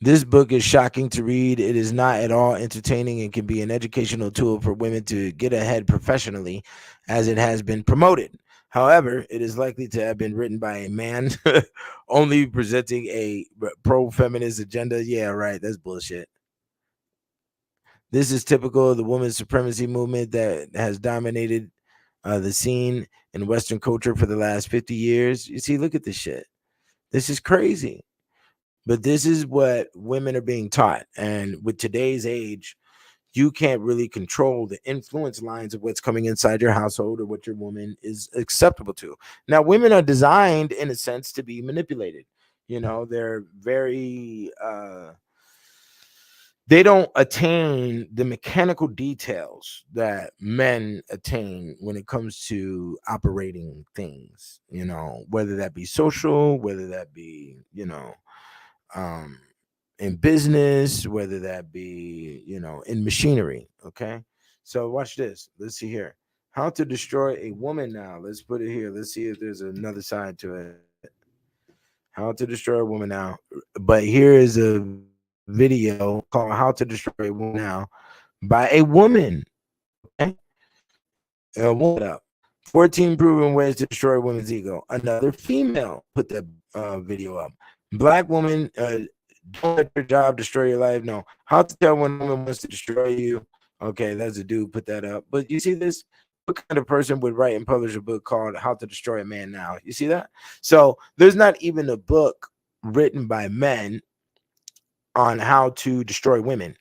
This book is shocking to read. It is not at all entertaining and can be an educational tool for women to get ahead professionally, as it has been promoted. However, it is likely to have been written by a man only presenting a pro-feminist agenda. Yeah, right. That's bullshit. This is typical of the women's supremacy movement that has dominated the scene in Western culture for the last 50 years. You see, look at this shit. This is crazy. But this is what women are being taught. And with today's age, you can't really control the influence lines of what's coming inside your household or what your woman is acceptable to. Now, women are designed, in a sense, to be manipulated. You know, they're very they don't attain the mechanical details that men attain when it comes to operating things, you know, whether that be social, whether that be, you know, in business, whether that be, you know, in machinery. Okay. So watch this. Let's see here. How to destroy a woman now. Let's put it here. Let's see if there's another side to it. How to destroy a woman now. But here is a video called How to Destroy a Woman Now by a woman. Okay. A woman up. 14 proven ways to destroy a woman's ego. Another female put that video up. Black woman, don't let your job destroy your life. No. How to tell when a woman wants to destroy you. Okay, that's a dude put that up. But you see this? What kind of person would write and publish a book called How to Destroy a Man Now? You see that? So there's not even a book written by men on how to destroy women,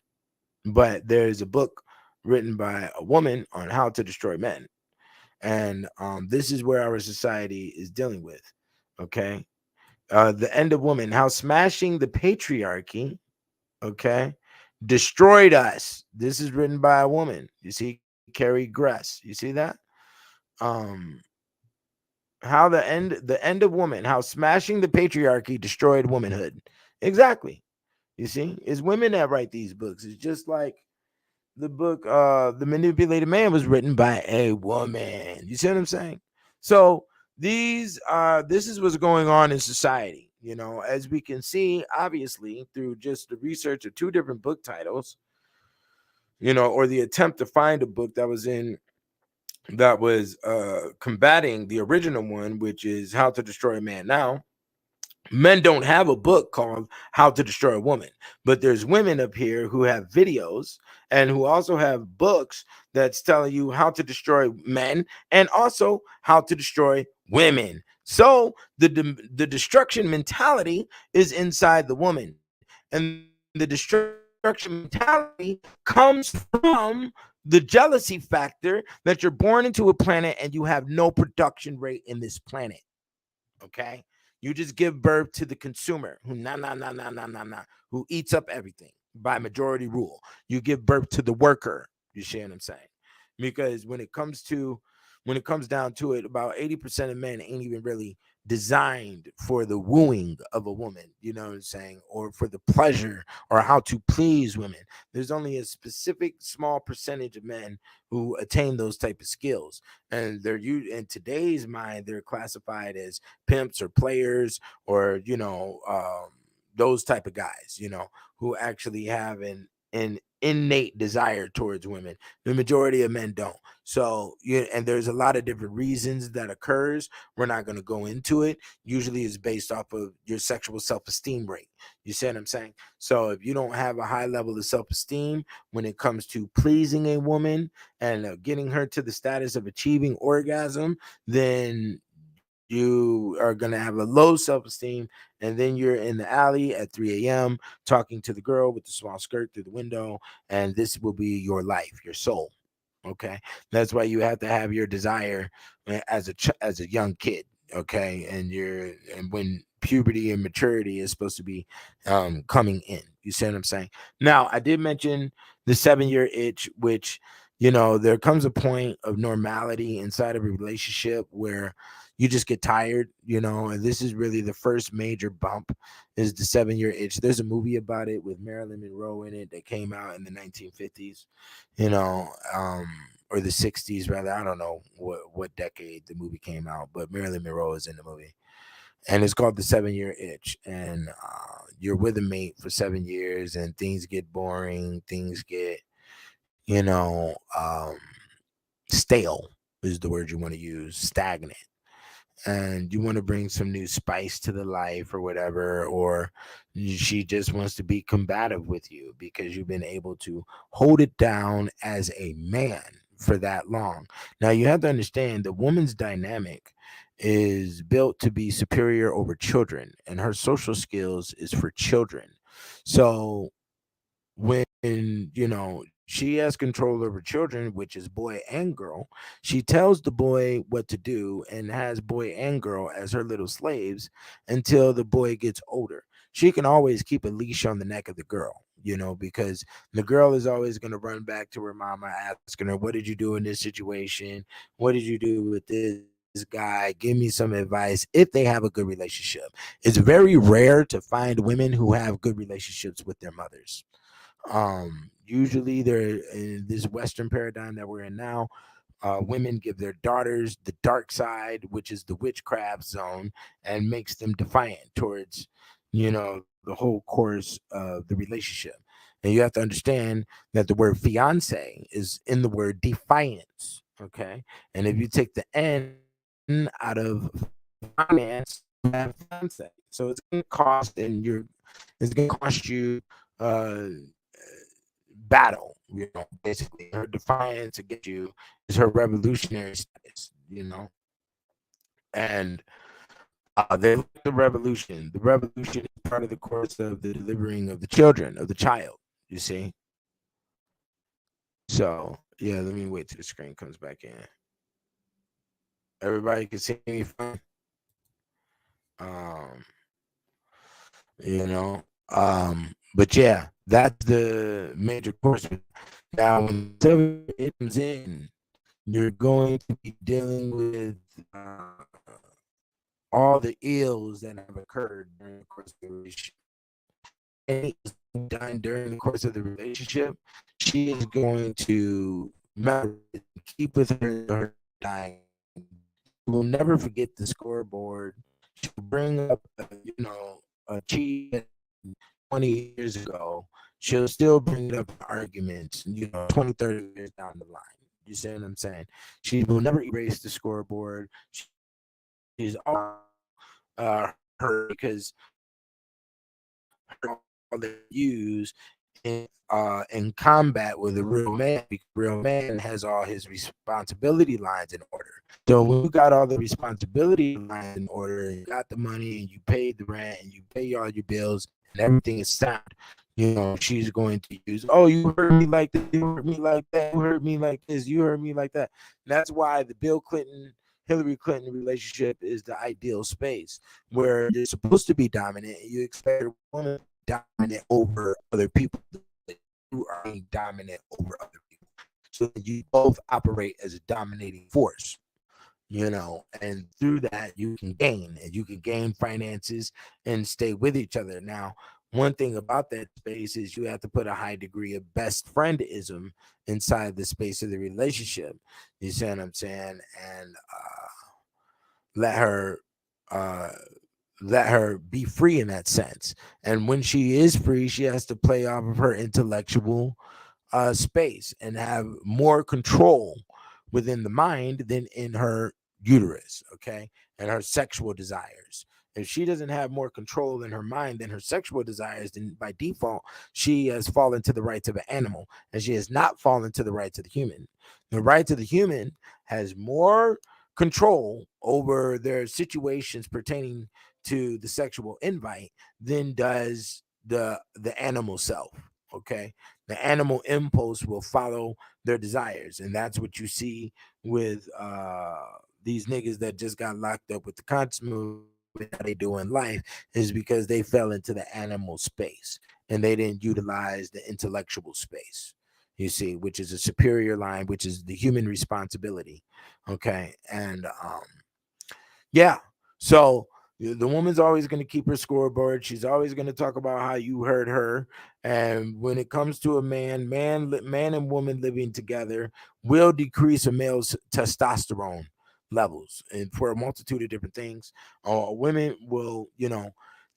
but there's a book written by a woman on how to destroy men. And this is where our society is dealing with. Okay. The End of Woman, how smashing the patriarchy, okay, destroyed us. This is written by a woman. You see, Carrie Gress. You see that? How the end of Woman, how smashing the patriarchy destroyed womanhood. Exactly. You see, it's women that write these books. It's just like the book The Manipulated Man was written by a woman. You see what I'm saying? So this is what's going on in society, you know, as we can see, obviously, through just the research of two different book titles, you know, or the attempt to find a book that was combating the original one, which is How to Destroy a Man Now. Men don't have a book called How to Destroy a Woman, but there's women up here who have videos and who also have books that's telling you how to destroy men and also how to destroy women. So the destruction mentality is inside the woman, and the destruction destruction mentality comes from the jealousy factor that you're born into a planet and you have no production rate in this planet. Okay, you just give birth to the consumer who who eats up everything by majority rule. You give birth to the worker. You see what I'm saying? Because when it comes down to it, about 80% of men ain't even really designed for the wooing of a woman, you know what I'm saying, or for the pleasure or how to please women. There's only a specific small percentage of men who attain those type of skills, and they're in today's mind they're classified as pimps or players, or those type of guys, who actually have an innate desire towards women. The majority of men don't. So and there's a lot of different reasons that occurs. We're not going to go into it. Usually it's based off of your sexual self-esteem rate. You see what I'm saying? So if you don't have a high level of self-esteem when it comes to pleasing a woman and getting her to the status of achieving orgasm, then you are going to have a low self-esteem, and then you're in the alley at 3 a.m. talking to the girl with the small skirt through the window, and this will be your life, your soul. Okay, that's why you have to have your desire as a young kid. Okay, and when puberty and maturity is supposed to be coming in. You see what I'm saying? Now, I did mention the 7-year itch, which there comes a point of normality inside of a relationship where you just get tired, and this is really the first major bump is the 7-year itch. There's a movie about it with Marilyn Monroe in it that came out in the 1950s, or the 60s rather. I don't know what decade the movie came out, but Marilyn Monroe is in the movie. And it's called the 7-year itch. And you're with a mate for 7 years and things get boring, things get, stale is the word you want to use, stagnant, and you want to bring some new spice to the life or whatever, or she just wants to be combative with you because you've been able to hold it down as a man for that long. Now you have to understand the woman's dynamic is built to be superior over children, and her social skills is for children. So when she has control over children, which is boy and girl, she tells the boy what to do and has boy and girl as her little slaves until the boy gets older. She can always keep a leash on the neck of the girl, because the girl is always going to run back to her mama asking her, what did you do in this situation, what did you do with this guy, give me some advice. If they have a good relationship, it's very rare to find women who have good relationships with their mothers. Usually they're in this Western paradigm that we're in now. Women give their daughters the dark side, which is the witchcraft zone, and makes them defiant towards, the whole course of the relationship. And you have to understand that the word fiance is in the word defiance. Okay. And if you take the N out of finance, you have fiance. So it's going to cost, it's going to cost you, uh, battle, basically. Her defiance against you is her revolutionary status, and they like the revolution. The revolution is part of the course of the delivering of the children, of the child, you see. So, yeah, let me wait till the screen comes back in. Everybody can see me fine. Um, but yeah, that's the major course. Now, when it comes in, you're going to be dealing with all the ills that have occurred during the course of the relationship. Anything done during the course of the relationship, she is going to keep with her dying. She will never forget the scoreboard. She'll bring up, a cheat 20 years ago. She'll still bring it up in arguments, 20, 30 years down the line. You see what I'm saying? She will never erase the scoreboard. She's all her, because all they use in combat with a real man, because a real man has all his responsibility lines in order. So when you got all the responsibility lines in order, and you got the money, and you paid the rent, and you pay all your bills, and everything is sound, she's going to use, oh, you heard me like this, you heard me like that, you heard me like this, you heard me like that. And that's why the Bill Clinton, Hillary Clinton relationship is the ideal space where you're supposed to be dominant. You expect your woman to be dominant over other people. You are being dominant over other people. So that you both operate as a dominating force. And through that you can gain, and you can gain finances and stay with each other. Now, one thing about that space is you have to put a high degree of best friendism inside the space of the relationship. You see what I'm saying? And let her uh let her be free in that sense. And when she is free, she has to play off of her intellectual space and have more control within the mind than in her uterus, okay, and her sexual desires. If she doesn't have more control in her mind than her sexual desires, then by default, she has fallen to the rights of an animal, and she has not fallen to the rights of the human. The rights of the human has more control over their situations pertaining to the sexual invite than does the animal self. Okay, the animal impulse will follow their desires, and that's what you see with these niggas that just got locked up with the conscious movement. How they do in life is because they fell into the animal space and they didn't utilize the intellectual space, you see, which is a superior line, which is the human responsibility. Okay, and yeah. So the woman's always going to keep her scoreboard. She's always going to talk about how you hurt her. And when it comes to a man and woman living together will decrease a male's testosterone levels, and for a multitude of different things. Women will,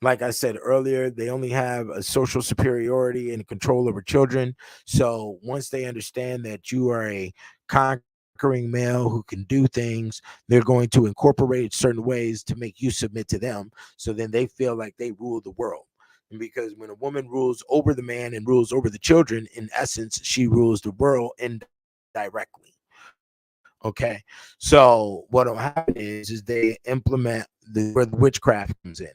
like I said earlier, they only have a social superiority and control over children. So once they understand that you are a conquering male who can do things, they're going to incorporate certain ways to make you submit to them. So then they feel like they rule the world. And because when a woman rules over the man and rules over the children, in essence, she rules the world indirectly. Okay. So what'll happen is they implement where the witchcraft comes in.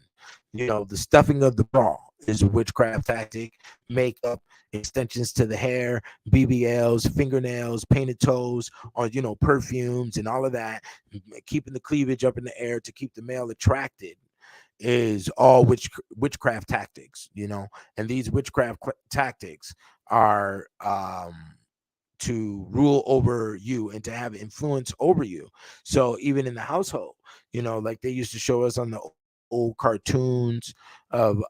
The stuffing of the bra is a witchcraft tactic. Makeup, extensions to the hair, BBLs, fingernails, painted toes, or perfumes and all of that, keeping the cleavage up in the air to keep the male attracted is all witchcraft tactics. And these witchcraft tactics are to rule over you and to have influence over you. So even in the household, like they used to show us on the old cartoons of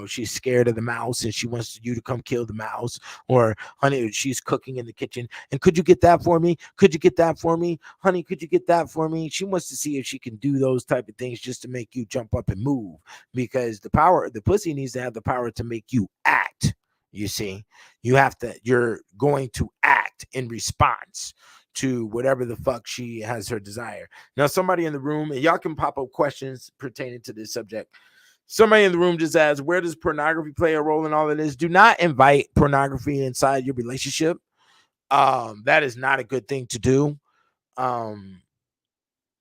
she's scared of the mouse and she wants you to come kill the mouse, or honey, she's cooking in the kitchen and could you get that for me, could you get that for me, honey, could you get that for me. She wants to see if she can do those type of things just to make you jump up and move, because the pussy needs to have the power to make you act. You see, you're going to act in response to whatever the fuck she has her desire. Now, somebody in the room, and y'all can pop up questions pertaining to this subject. Somebody in the room just asked, where does pornography play a role in all of this? Do not invite pornography inside your relationship. That is not a good thing to do.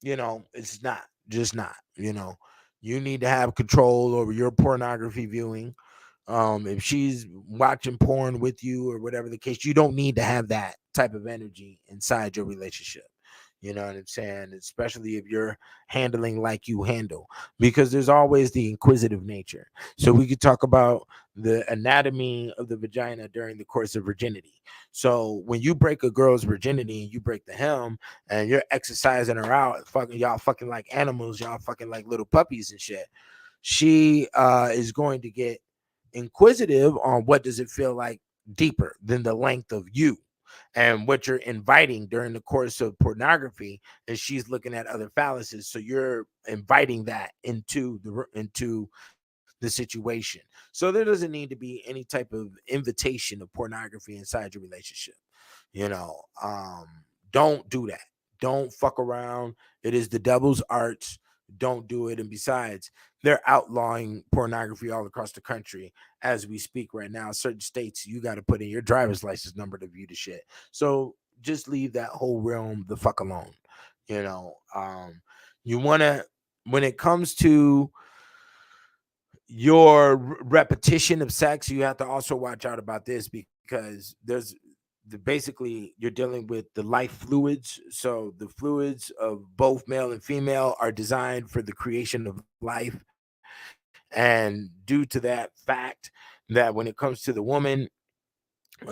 It's not, just not, you need to have control over your pornography viewing. If she's watching porn with you or whatever the case, you don't need to have that type of energy inside your relationship. You know what I'm saying? Especially if you're handling like you handle, because there's always the inquisitive nature. So we could talk about the anatomy of the vagina during the course of virginity. So when you break a girl's virginity and you break the hem and you're exercising her out, y'all fucking like animals, y'all fucking like little puppies and shit, she is going to get inquisitive on what does it feel like deeper than the length of you. And what you're inviting during the course of pornography is she's looking at other phalluses, so you're inviting that into the situation. So there doesn't need to be any type of invitation of pornography inside your relationship. you know um don't do that. Don't fuck around. It is the devil's arts. Don't do it. And besides, they're outlawing pornography all across the country as we speak right now. Certain states, you got to put in your driver's license number to view the shit. So just leave that whole realm the fuck alone. you know um you want to, when it comes to your repetition of sex, you have to also watch out about this, because basically you're dealing with the life fluids. So the fluids of both male and female are designed for the creation of life. And due to that fact, that when it comes to the woman,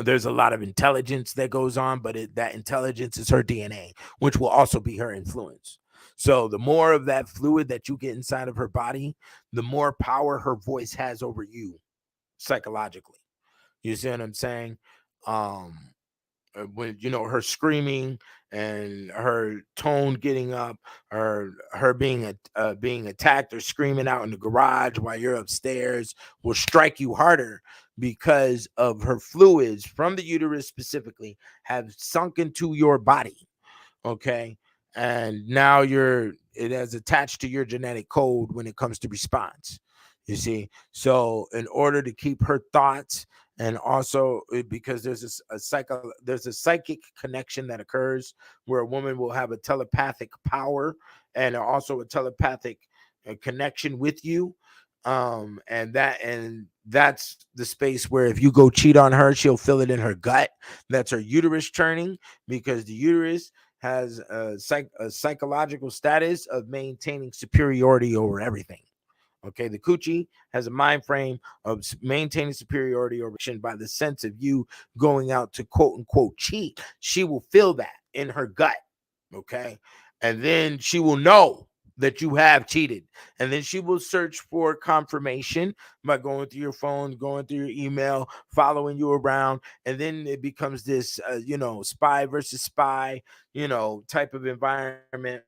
there's a lot of intelligence that goes on, but that intelligence is her DNA, which will also be her influence. So the more of that fluid that you get inside of her body, the more power her voice has over you psychologically. You see what I'm saying? Um, when her screaming and her tone getting up, or her being attacked or screaming out in the garage while you're upstairs, will strike you harder, because of her fluids from the uterus specifically have sunk into your body. Okay. And now it has attached to your genetic code when it comes to response. You see, so in order to keep her thoughts, and also because there's a psychic connection that occurs, where a woman will have a telepathic power, and also a telepathic connection with you. And that's the space where if you go cheat on her, she'll feel it in her gut. That's her uterus churning, because the uterus has a psychological status of maintaining superiority over everything. Okay, the coochie has a mind frame of maintaining superiority over by the sense of you going out to quote unquote cheat. She will feel that in her gut. Okay, and then she will know that you have cheated, and then she will search for confirmation by going through your phone, going through your email, following you around, and then it becomes this spy versus spy type of environment,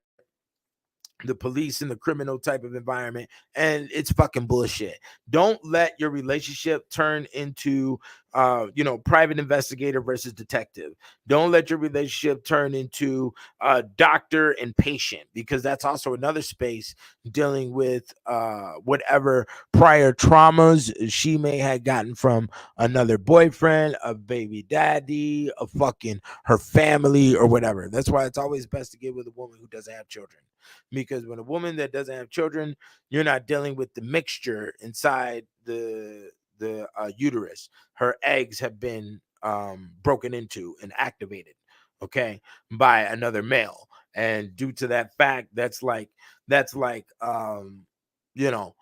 the police and the criminal type of environment, and it's fucking bullshit. Don't let your relationship turn into private investigator versus detective. Don't let your relationship turn into doctor and patient, because that's also another space dealing with whatever prior traumas she may have gotten from another boyfriend, a baby daddy, a fucking her family, or whatever. That's why it's always best to get with a woman who doesn't have children, because when a woman that doesn't have children, you're not dealing with the mixture inside the uterus. Her eggs have been broken into and activated, okay, by another male. And due to that fact, that's like you know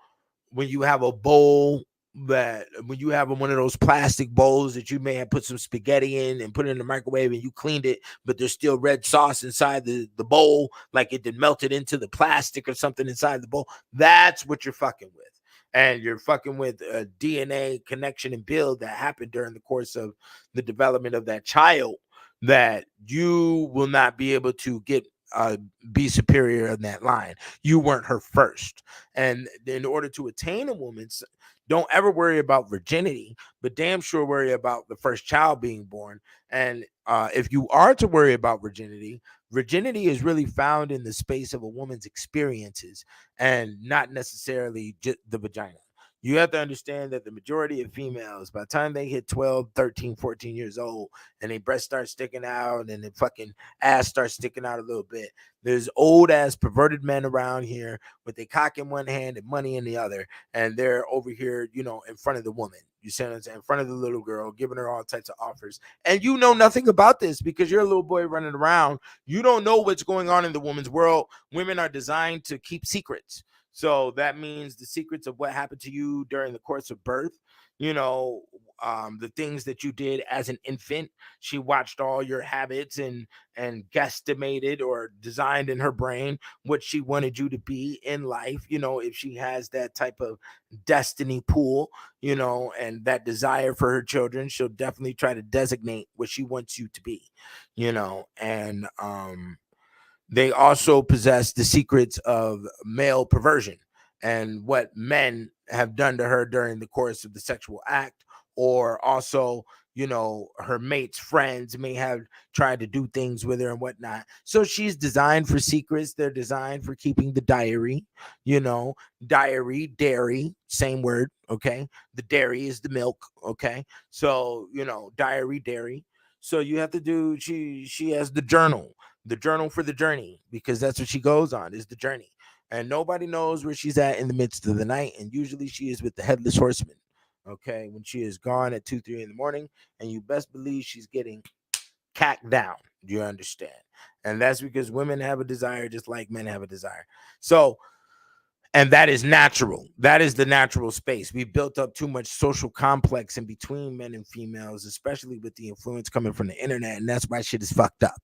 when you have a bowl, that when you have one of those plastic bowls that you may have put some spaghetti in and put it in the microwave, and you cleaned it, but there's still red sauce inside the bowl, like it did melted into the plastic or something inside the bowl. That's what you're fucking with. And you're fucking with a DNA connection and build that happened during the course of the development of that child, that you will not be able to get be superior in that line. You weren't her first. And in order to attain a woman's, don't ever worry about virginity, but damn sure worry about the first child being born. And if you are to worry about virginity is really found in the space of a woman's experiences, and not necessarily just the vagina. You have to understand that the majority of females, by the time they hit 12, 13, 14 years old, and their breasts start sticking out and the fucking ass starts sticking out a little bit, there's old ass perverted men around here with their cock in one hand and money in the other, and they're over here, in front of the woman. You see what I'm saying? In front of the little girl, giving her all types of offers. And you know nothing about this, because you're a little boy running around. You don't know what's going on in the woman's world. Women are designed to keep secrets. So that means the secrets of what happened to you during the course of birth, you know, the things that you did as an infant. She watched all your habits and guesstimated or designed in her brain what she wanted you to be in life. If she has that type of destiny pool, and that desire for her children, she'll definitely try to designate what she wants you to be, and they also possess the secrets of male perversion and what men have done to her during the course of the sexual act, or also, her mate's friends may have tried to do things with her and whatnot. So she's designed for secrets. They're designed for keeping the diary, dairy, same word. Okay. The dairy is the milk. Okay. So, diary, dairy. So you have to do, she has the journal for the journey, because that's what she goes on, is the journey. and nobody knows where she's at in the midst of the night. And usually she is with the headless horseman. Okay, when she is gone at 2, 3 in the morning, and you best believe she's getting cacked down. Do you understand? And that's because women have a desire just like men have a desire. So, and that is natural. That is the natural space. We built up too much social complex in between men and females, especially with the influence coming from the internet, and that's why shit is fucked up.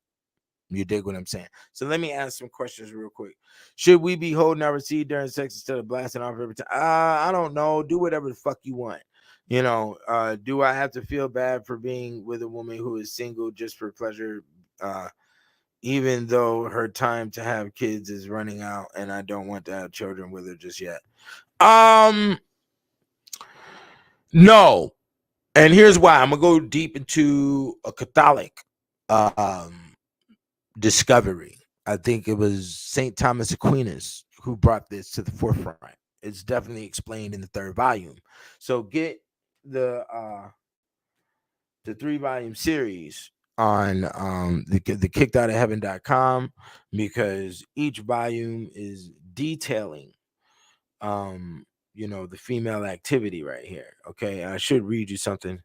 You dig what I'm saying? So let me ask some questions real quick. Should we be holding our receipt during sex instead of blasting off every time? I don't know. Do whatever the fuck you want. Do I have to feel bad for being with a woman who is single just for pleasure? Even though her time to have kids is running out and I don't want to have children with her just yet. No. And here's why. I'm gonna go deep into a Catholic discovery. I think it was St. Thomas Aquinas who brought this to the forefront. It's definitely explained in the 3rd volume. So get the 3-volume series on the kickedoutofheaven.com, because each volume is detailing the female activity right here. Okay, I should read you something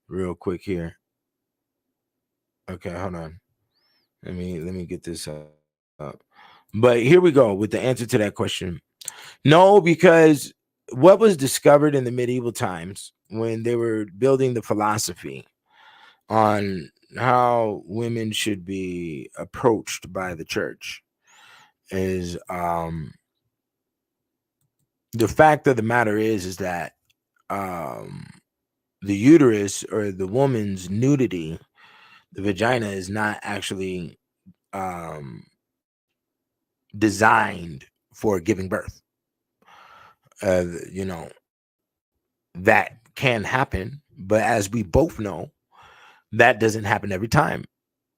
real quick here. Okay, hold on. Let me get this up. But here we go with the answer to that question. No, because what was discovered in the medieval times when they were building the philosophy on how women should be approached by the church is the fact of the matter is that the uterus, or the woman's nudity, the vagina, is not actually designed for giving birth. You know, that can happen, but as we both know, that doesn't happen every time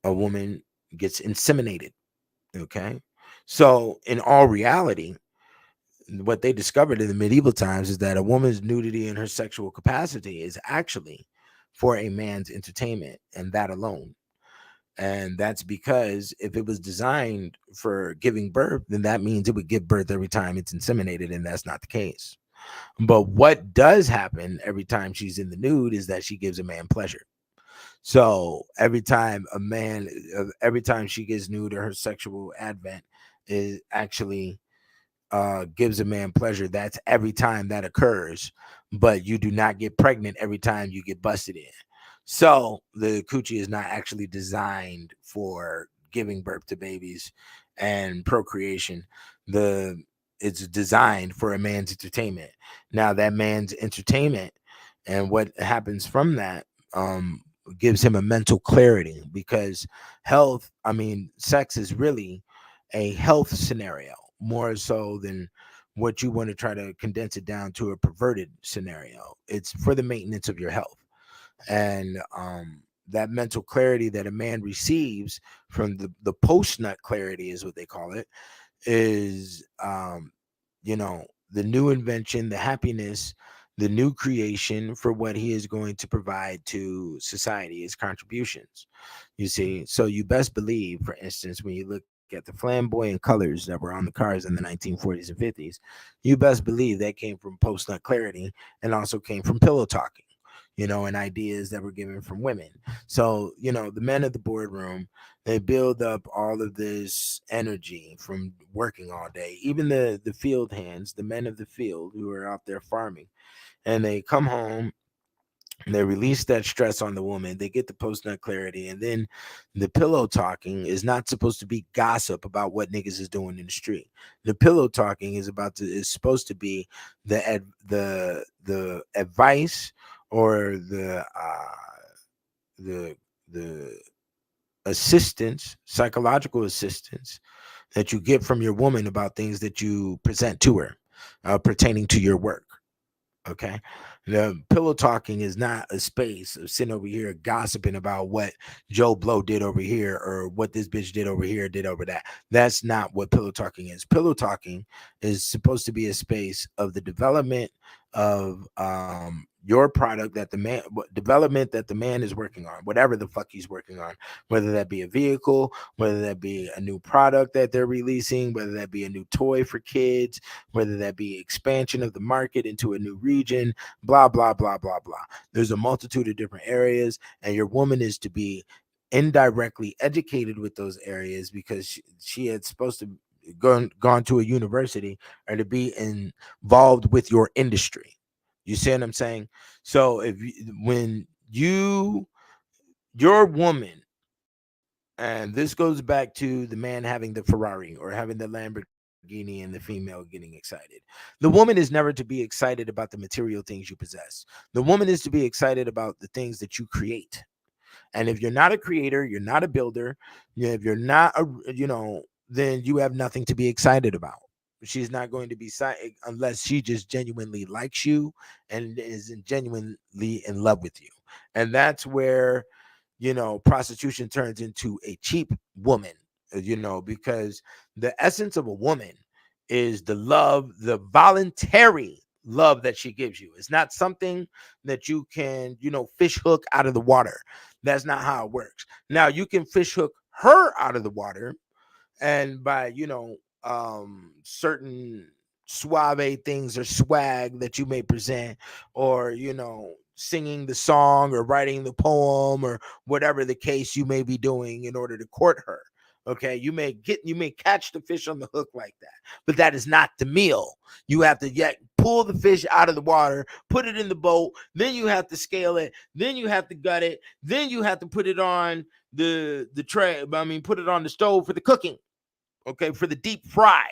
a woman gets inseminated. Okay. So, in all reality, what they discovered in the medieval times is that a woman's nudity and her sexual capacity is actually for a man's entertainment, and that alone. And that's because if it was designed for giving birth, then that means it would give birth every time it's inseminated, and that's not the case. But what does happen every time she's in the nude is that she gives a man pleasure. So every time she gets nude, or her sexual advent is actually gives a man pleasure. That's every time that occurs, but you do not get pregnant every time you get busted in. So the coochie is not actually designed for giving birth to babies and procreation. It's designed for a man's entertainment. Now that man's entertainment and what happens from that gives him a mental clarity, because sex is really a health scenario more so than what you want to try to condense it down to a perverted scenario. It's for the maintenance of your health. And that mental clarity that a man receives from the post nut clarity is what they call it, is the new invention, the happiness, the new creation for what he is going to provide to society, his contributions. You see, so you best believe, for instance, when you look at the flamboyant colors that were on the cars in the 1940s and 50s, you best believe that came from post nut clarity, and also came from pillow talking, and ideas that were given from women. So, the men of the boardroom, they build up all of this energy from working all day. Even the field hands, the men of the field who are out there farming, and they come home, and they release that stress on the woman. They get the post nut clarity, and then the pillow talking is not supposed to be gossip about what niggas is doing in the street. The pillow talking is supposed to be the advice, or the assistance, psychological assistance that you get from your woman about things that you present to her pertaining to your work. Okay. The pillow talking is not a space of sitting over here gossiping about what Joe Blow did over here, or what this bitch did over here, did over that. That's not what pillow talking is. Pillow talking is supposed to be a space of the development of your product that the man development that the man is working on, whatever the fuck he's working on, whether that be a vehicle, whether that be a new product that they're releasing, whether that be a new toy for kids, whether that be expansion of the market into a new region, blah blah blah blah blah. There's a multitude of different areas, and your woman is to be indirectly educated with those areas because she had supposed to gone to a university or to be involved with your industry. You see what I'm saying? So when your woman, and this goes back to the man having the Ferrari or having the Lamborghini and the female getting excited. The woman is never to be excited about the material things you possess. The woman is to be excited about the things that you create. And if you're not a creator, you're not a builder, if you're not then you have nothing to be excited about. She's not going to be unless she just genuinely likes you and is genuinely in love with you. And that's where, prostitution turns into a cheap woman, because the essence of a woman is the love, the voluntary love that she gives you. It's not something that you can, fish hook out of the water. That's not how it works. Now, you can fish hook her out of the water, and by, certain suave things or swag that you may present, or, singing the song or writing the poem or whatever the case you may be doing in order to court her. Okay, you may catch the fish on the hook like that, but that is not the meal. You have to pull the fish out of the water, put it in the boat, then you have to scale it, then you have to gut it, then you have to put it on the tray. Put it on the stove for the cooking. Okay, for the deep fry.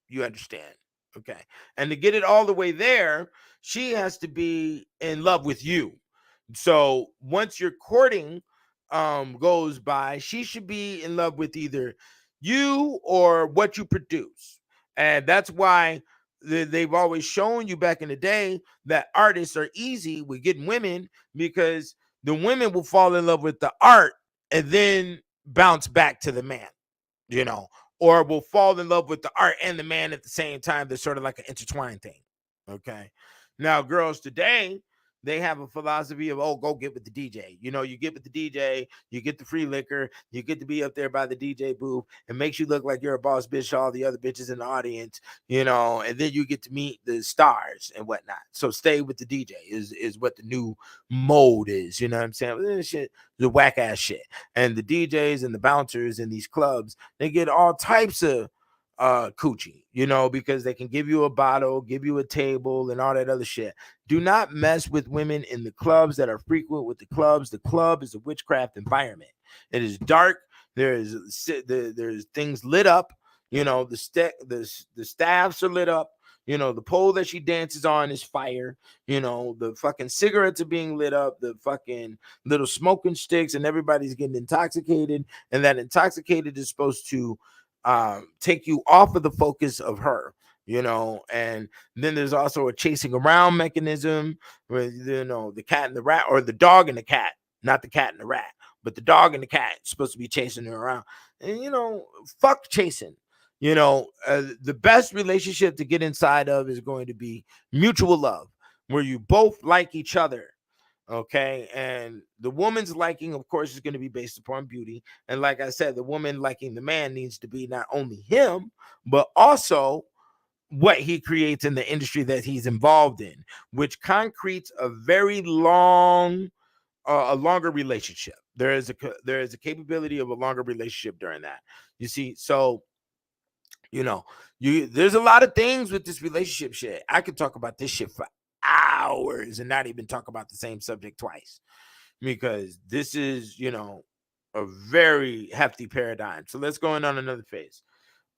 You understand? Okay, and to get it all the way there, she has to be in love with you. So once your courting goes by, she should be in love with either you or what you produce. And that's why they've always shown you back in the day that artists are easy with getting women, because the women will fall in love with the art and then bounce back to the man, you know, or will fall in love with the art and the man at the same time. They're sort of like an intertwined thing. Okay. Now, girls today, they have a philosophy of, oh, go get with the DJ. You know, you get with the DJ, you get the free liquor, you get to be up there by the DJ booth. It makes you look like you're a boss bitch to all the other bitches in the audience, you know, and then you get to meet the stars and whatnot. So stay with the DJ is what the new mode is. You know what I'm saying? This shit, the whack ass shit. And the DJs and the bouncers in these clubs, they get all types of coochie, you know, because they can give you a bottle, give you a table, and all that other shit. Do not mess with women in the clubs that are frequent with the clubs. The club is a witchcraft environment. It is dark. There's things lit up. You know, the staffs are lit up. You know, the pole that she dances on is fire. You know, the fucking cigarettes are being lit up, the fucking little smoking sticks, and everybody's getting intoxicated. And that intoxicated is supposed to take you off of the focus of her, you know. And then there's also a chasing around mechanism where, you know, the cat and the rat, or the dog and the cat, not the cat and the rat, but the dog and the cat is supposed to be chasing her around. And, you know, fuck chasing. You know, the best relationship to get inside of is going to be mutual love, where you both like each other. Okay. And the woman's liking, of course, is going to be based upon beauty. And like I said, the woman liking the man needs to be not only him, but also what he creates in the industry that he's involved in, which concretes a very a longer relationship. There is a capability of a longer relationship during that. You see, so, you know, there's a lot of things with this relationship shit. I could talk about this shit for hours and not even talk about the same subject twice, because this is, you know, a very hefty paradigm. So let's go in on another phase.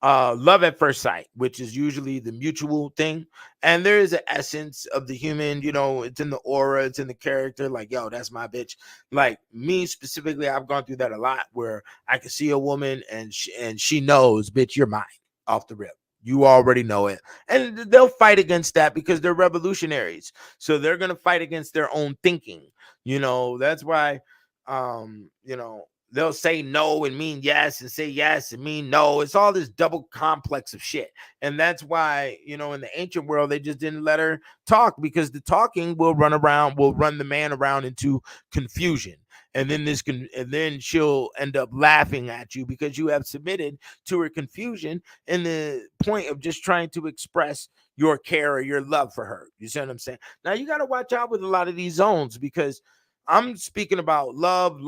Love at first sight, which is usually the mutual thing. And there is an essence of the human, you know, it's in the aura, it's in the character, like, yo, that's my bitch. Like me specifically, I've gone through that a lot, where I can see a woman and she knows, bitch, you're mine off the rip. You already know it. And they'll fight against that because they're revolutionaries. So they're going to fight against their own thinking. You know, that's why, you know, they'll say no and mean yes, and say yes and mean no. It's all this double complex of shit. And that's why, in the ancient world, they just didn't let her talk, because the talking will run the man around into confusion. And then she'll end up laughing at you because you have submitted to her confusion in the point of just trying to express your care or your love for her. You see what I'm saying? Now you got to watch out with a lot of these zones, because I'm speaking about love,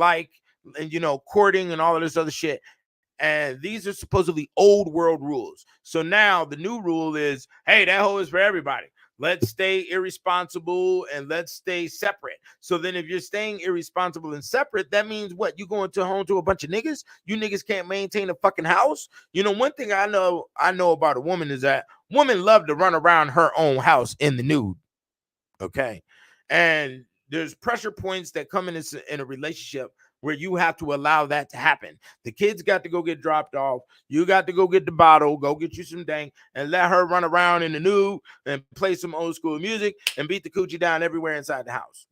and courting and all of this other shit. And these are supposedly old world rules. So now the new rule is, hey, that hoe is for everybody. Let's stay irresponsible and let's stay separate. So then if you're staying irresponsible and separate, that means what? You going to home to a bunch of niggas? You niggas can't maintain a fucking house? One thing I know about a woman is that women love to run around her own house in the nude. Okay. And there's pressure points that come in a relationship where you have to allow that to happen. The kids got to go get dropped off. You got to go get the bottle, go get you some dang, and let her run around in the nude and play some old school music and beat the coochie down everywhere inside the house,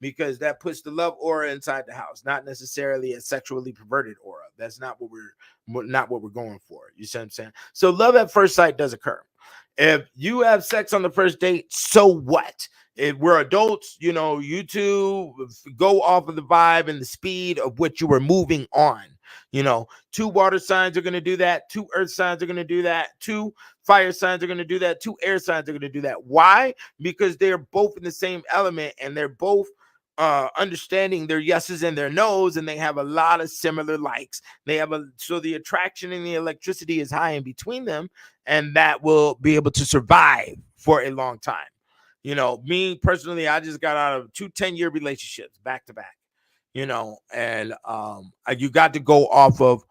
because that puts the love aura inside the house, not necessarily a sexually perverted aura. That's not what we're going for. You see what I'm saying? So love at first sight does occur. If you have sex on the first date, so what? If we're adults, you two go off of the vibe and the speed of what you were moving on. Two water signs are going to do that. Two earth signs are going to do that. Two fire signs are going to do that. Two air signs are going to do that. Why? Because they're both in the same element, and they're both understanding their yeses and their nos, and they have a lot of similar likes. So the attraction and the electricity is high in between them, and that will be able to survive for a long time. Me personally, I just got out of 2 10-year relationships back to back, and you got to go off of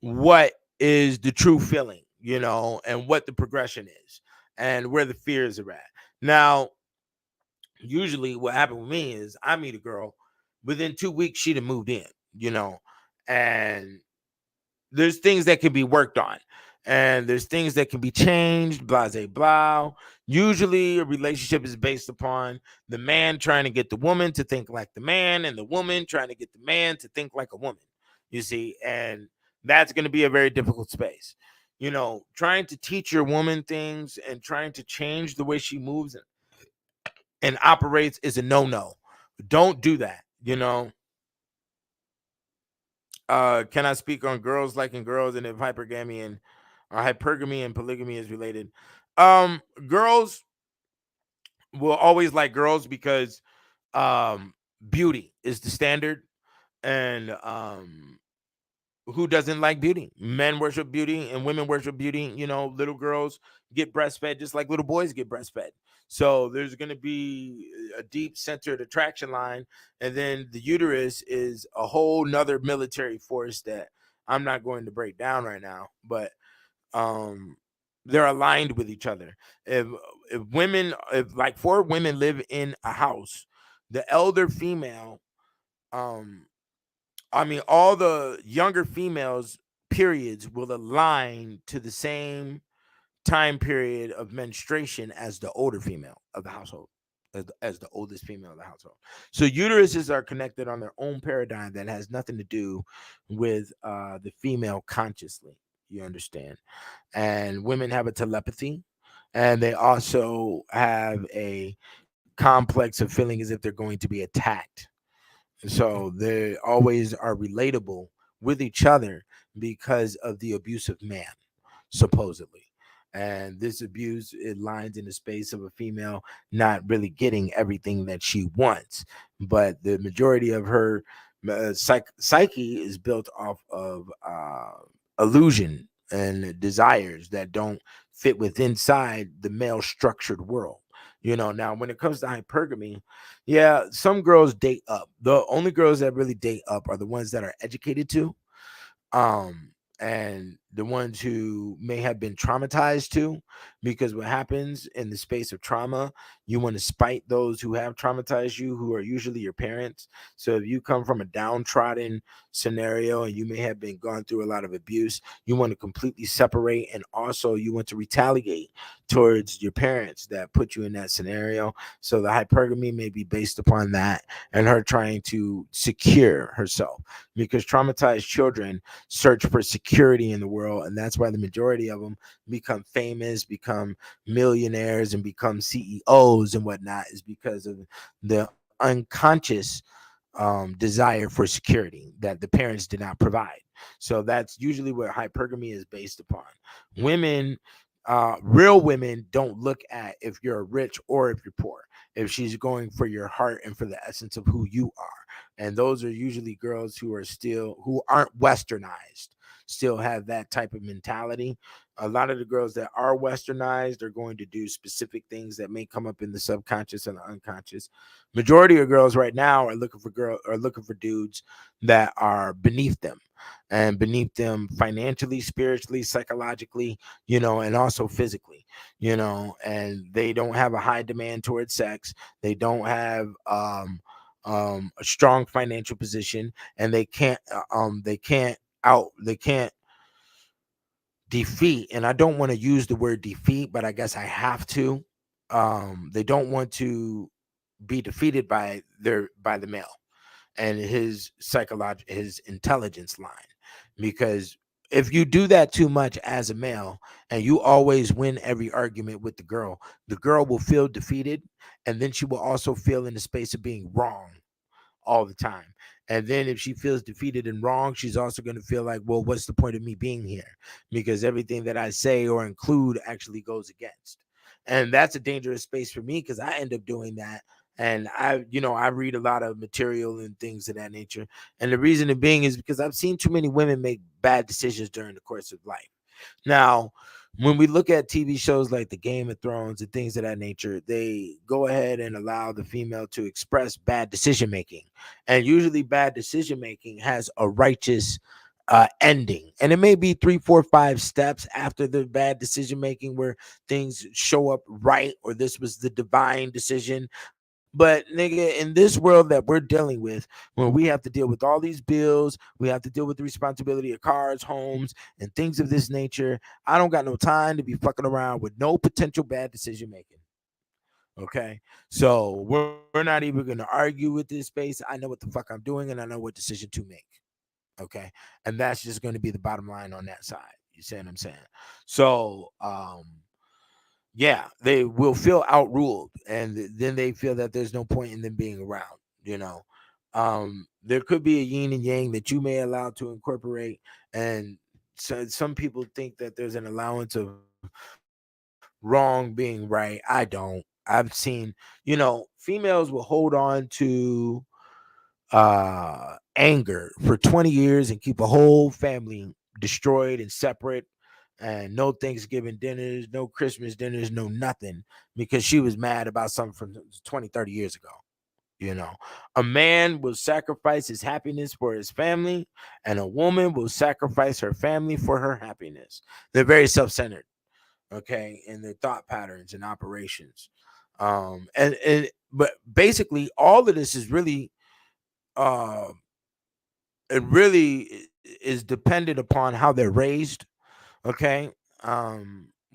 what is the true feeling, and what the progression is and where the fears are at. Now, usually what happened with me is I meet a girl, within 2 weeks she'd have moved in, and there's things that can be worked on, and there's things that can be changed, blah, blah, blah. Usually a relationship is based upon the man trying to get the woman to think like the man, and the woman trying to get the man to think like a woman, you see, and that's going to be a very difficult space. Trying to teach your woman things and trying to change the way she moves and operates is a no-no. Don't do that. Can I speak on girls liking girls, and if hypergamy and polygamy is related? Girls will always like girls because beauty is the standard, and who doesn't like beauty? Men worship beauty and women worship beauty. Little girls get breastfed just like little boys get breastfed. So there's going to be a deep centered attraction line. And then the uterus is a whole nother military force that I'm not going to break down right now, but they're aligned with each other. If like 4 women live in a house, the elder female, all the younger females' periods will align to the same time period of menstruation as the older female of the household, as the oldest female of the household. So uteruses are connected on their own paradigm that has nothing to do with the female consciously. You understand? And women have a telepathy, and they also have a complex of feeling as if they're going to be attacked. So they always are relatable with each other because of the abuse of man, supposedly. And this abuse, it lines in the space of a female not really getting everything that she wants. But the majority of her psyche is built off of illusion and desires that don't fit within inside the male structured world. Now when it comes to hypergamy, yeah, some girls date up. The only girls that really date up are the ones that are educated to, and the ones who may have been traumatized too, because what happens in the space of trauma, you want to spite those who have traumatized you, who are usually your parents. So if you come from a downtrodden scenario and you may have been gone through a lot of abuse, you want to completely separate, and also you want to retaliate towards your parents that put you in that scenario. So the hypergamy may be based upon that, and her trying to secure herself, because traumatized children search for security in the world, and that's why the majority of them become famous, become millionaires, and become CEOs and whatnot, is because of the unconscious desire for security that the parents did not provide. So that's usually what hypergamy is based upon. Women, real women, don't look at if you're rich or if you're poor, if she's going for your heart and for the essence of who you are. And those are usually girls who are still, who aren't westernized, still have that type of mentality. A lot of the girls that are westernized are going to do specific things that may come up in the subconscious and the unconscious. Majority of girls right now are looking for dudes that are beneath them, and beneath them financially, spiritually, psychologically, and also physically, and they don't have a high demand towards sex. They don't have a strong financial position, and they can't defeat. And I don't want to use the word defeat, but I guess I have to. They don't want to be defeated by the male and his intelligence line, because if you do that too much as a male and you always win every argument with the girl will feel defeated, and then she will also feel in the space of being wrong all the time. And then if she feels defeated and wrong, she's also going to feel like, well, what's the point of me being here? Because everything that I say or include actually goes against. And that's a dangerous space for me, because I end up doing that. And I read a lot of material and things of that nature. And the reason it being is because I've seen too many women make bad decisions during the course of life. Now, when we look at TV shows like the Game of Thrones and things of that nature, they go ahead and allow the female to express bad decision making. And usually, bad decision making has a righteous ending. And it may be 3, 4, 5 steps after the bad decision making where things show up right, or this was the divine decision. But nigga, in this world that we're dealing with, when we have to deal with all these bills, we have to deal with the responsibility of cars, homes, and things of this nature. I don't got no time to be fucking around with no potential bad decision making. Okay. So we're not even going to argue with this space. I know what the fuck I'm doing, and I know what decision to make. Okay. And that's just going to be the bottom line on that side. You see what I'm saying? So, yeah, they will feel outruled, and then they feel that there's no point in them being around. You know, there could be a yin and yang that you may allow to incorporate, and so some people think that there's an allowance of wrong being right. I don't. I've seen, females will hold on to anger for 20 years and keep a whole family destroyed and separate, and no Thanksgiving dinners, no Christmas dinners, no nothing, because she was mad about something from 20, 30 years ago. you know a man will sacrifice his happiness for his family, and a woman will sacrifice her family for her happiness. They're very self-centered, okay, in their thought patterns and operations. And but basically all of this is really uh it really is dependent upon how they're raised. Okay.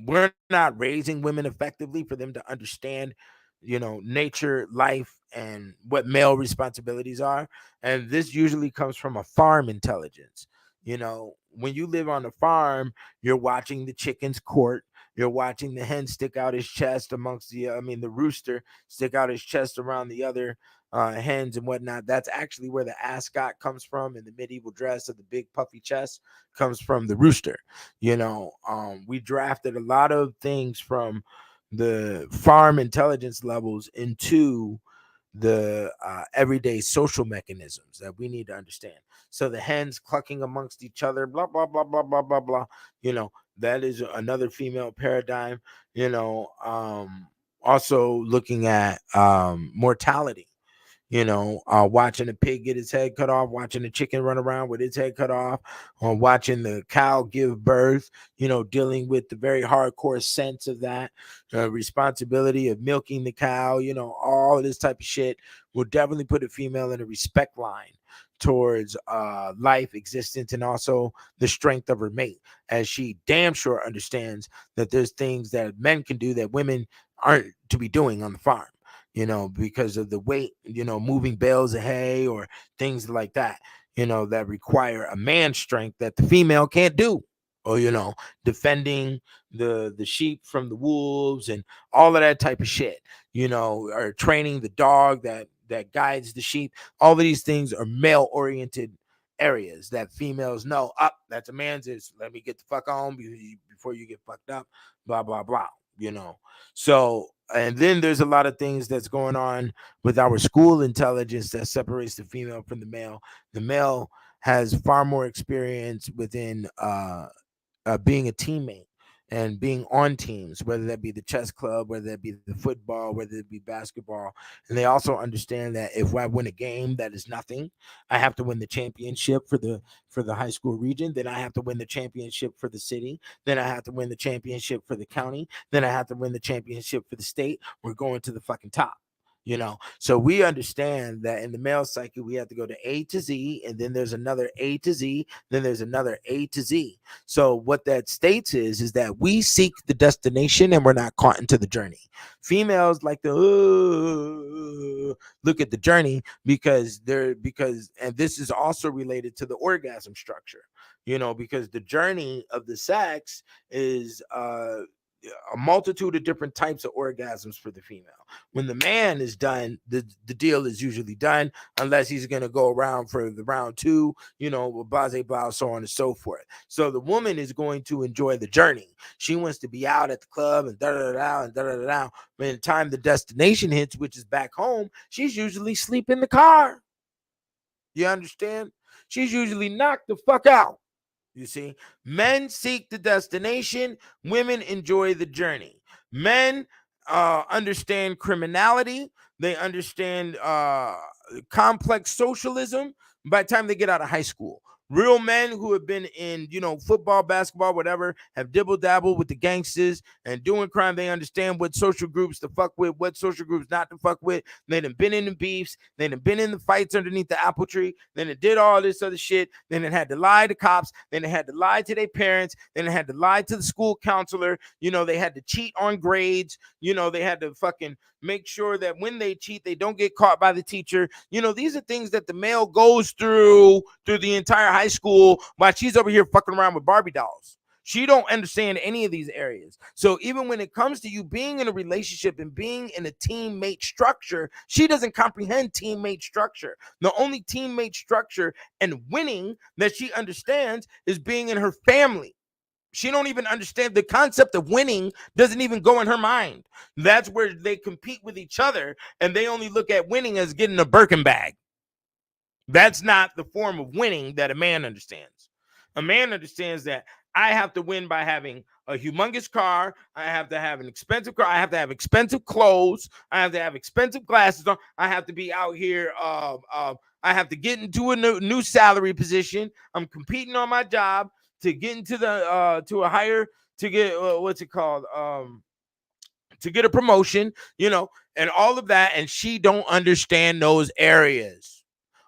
We're not raising women effectively for them to understand, nature, life, and what male responsibilities are. And this usually comes from a farm intelligence. When you live on a farm, you're watching the chickens court. You're watching the hen stick out his chest amongst the rooster stick out his chest around the other hens and whatnot. That's actually where the ascot comes from, in the medieval dress of the big puffy chest comes from the rooster. We drafted a lot of things from the farm intelligence levels into the everyday social mechanisms that we need to understand. So the hens clucking amongst each other, blah blah blah blah blah blah blah. That is another female paradigm. Also looking at mortality. Watching a pig get its head cut off, watching a chicken run around with its head cut off, or watching the cow give birth, dealing with the very hardcore sense of that responsibility of milking the cow, all of this type of shit will definitely put a female in a respect line towards life, existence, and also the strength of her mate, as she damn sure understands that there's things that men can do that women aren't to be doing on the farm, because of the weight, moving bales of hay or things like that, that require a man's strength that the female can't do. Or, defending the sheep from the wolves and all of that type of shit, or training the dog that guides the sheep. All of these things are male oriented areas that females know, up, that's a man's, is let me get the fuck on before you get fucked up, blah, blah, blah, So, and then there's a lot of things that's going on with our school intelligence that separates the female from the male. The male has far more experience within being a teammate and being on teams, whether that be the chess club, whether that be the football, whether it be basketball. And they also understand that if I win a game, that is nothing. I have to win the championship for the high school region. Then I have to win the championship for the city. Then I have to win the championship for the county. Then I have to win the championship for the state. We're going to the fucking top. So we understand that in the male psyche, we have to go to A to Z, and then there's another A to Z, then there's another A to Z. So what that states is that we seek the destination and we're not caught into the journey. Females like to look at the journey because and this is also related to the orgasm structure, because the journey of the sex is a multitude of different types of orgasms for the female. When the man is done, the deal is usually done, unless he's going to go around for the round two, blase blah, so on and so forth. So the woman is going to enjoy the journey. She wants to be out at the club and da-da-da-da and da-da-da-da. By the time the destination hits, which is back home, she's usually asleep in the car. You understand? She's usually knocked the fuck out. You see, men seek the destination, women enjoy the journey. Men understand criminality, they understand complex socialism by the time they get out of high school. Real men who have been in, football, basketball, whatever, have dibble-dabble with the gangsters and doing crime. They understand what social groups to fuck with, what social groups not to fuck with. They done been in the beefs. They done been in the fights underneath the apple tree. Then it did all this other shit. Then it had to lie to cops. Then it had to lie to their parents. Then it had to lie to the school counselor. They had to cheat on grades. They had to fucking make sure that when they cheat, they don't get caught by the teacher. These are things that the male goes through the entire high school while she's over here fucking around with Barbie dolls. She don't understand any of these areas. So even when it comes to you being in a relationship and being in a teammate structure, she doesn't comprehend teammate structure. The only teammate structure and winning that she understands is being in her family. She don't even understand the concept of winning, doesn't even go in her mind. That's where they compete with each other, and they only look at winning as getting a Birkin bag. That's not the form of winning that a man understands. A man understands that I have to win by having a humongous car. I have to have an expensive car. I have to have expensive clothes. I have to have expensive glasses on. I have to be out here. I have to get into a new salary position. I'm competing on my job to get into the to a higher, to get what's it called, to get a promotion, and all of that. And she don't understand those areas.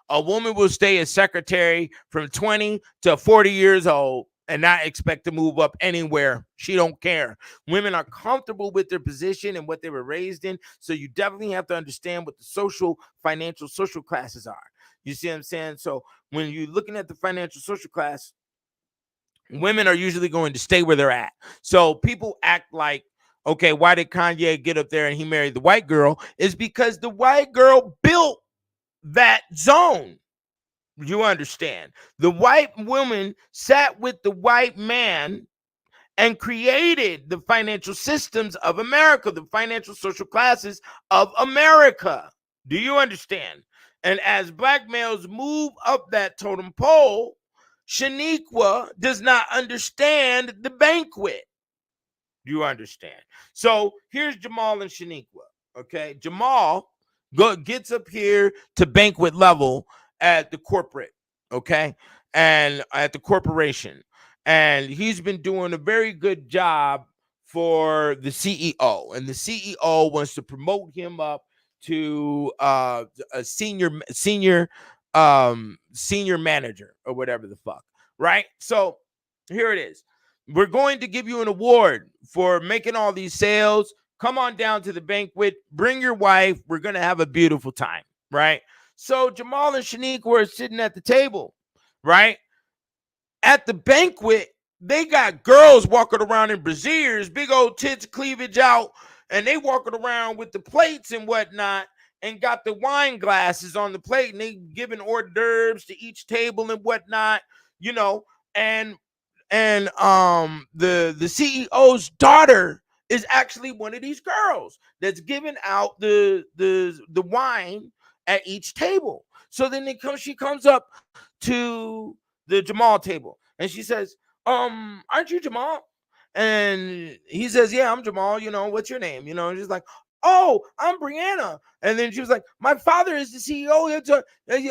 A woman will stay a secretary from 20 to 40 years old and not expect to move up anywhere. She don't care. Women are comfortable with their position and what they were raised in. So you definitely have to understand what the social classes are. You see what I'm saying? So when you're looking at the financial social class, women are usually going to stay where they're at. So people act like, okay, why did Kanye get up there and he married the white girl? It's because the white girl built that zone. You understand? The white woman sat with the white man and created the financial systems of America, the financial social classes of America. Do you understand? And as black males move up that totem pole, Shaniqua does not understand the banquet. Do you understand? So here's Jamal and Shaniqua. Okay, Jamal gets up here to banquet level at the corporate, okay, and at the corporation, and he's been doing a very good job for the CEO, and the CEO wants to promote him up to a senior manager or whatever the fuck, right? So here it is. We're going to give you an award for making all these sales. Come on down to the banquet. Bring your wife. We're going to have a beautiful time, right? So Jamal and Shanique were sitting at the table, right? At the banquet, they got girls walking around in brassieres, big old tits, cleavage out, and they walking around with the plates and whatnot, and got the wine glasses on the plate, and they giving hors d'oeuvres to each table and whatnot, you know, and the CEO's daughter is actually one of these girls that's giving out the wine at each table. So then she comes up to the Jamal table and she says, aren't you Jamal? And he says, yeah, I'm Jamal. You know, what's your name? You know, and she's like, oh, I'm Brianna. And then she was like, my father is the CEO.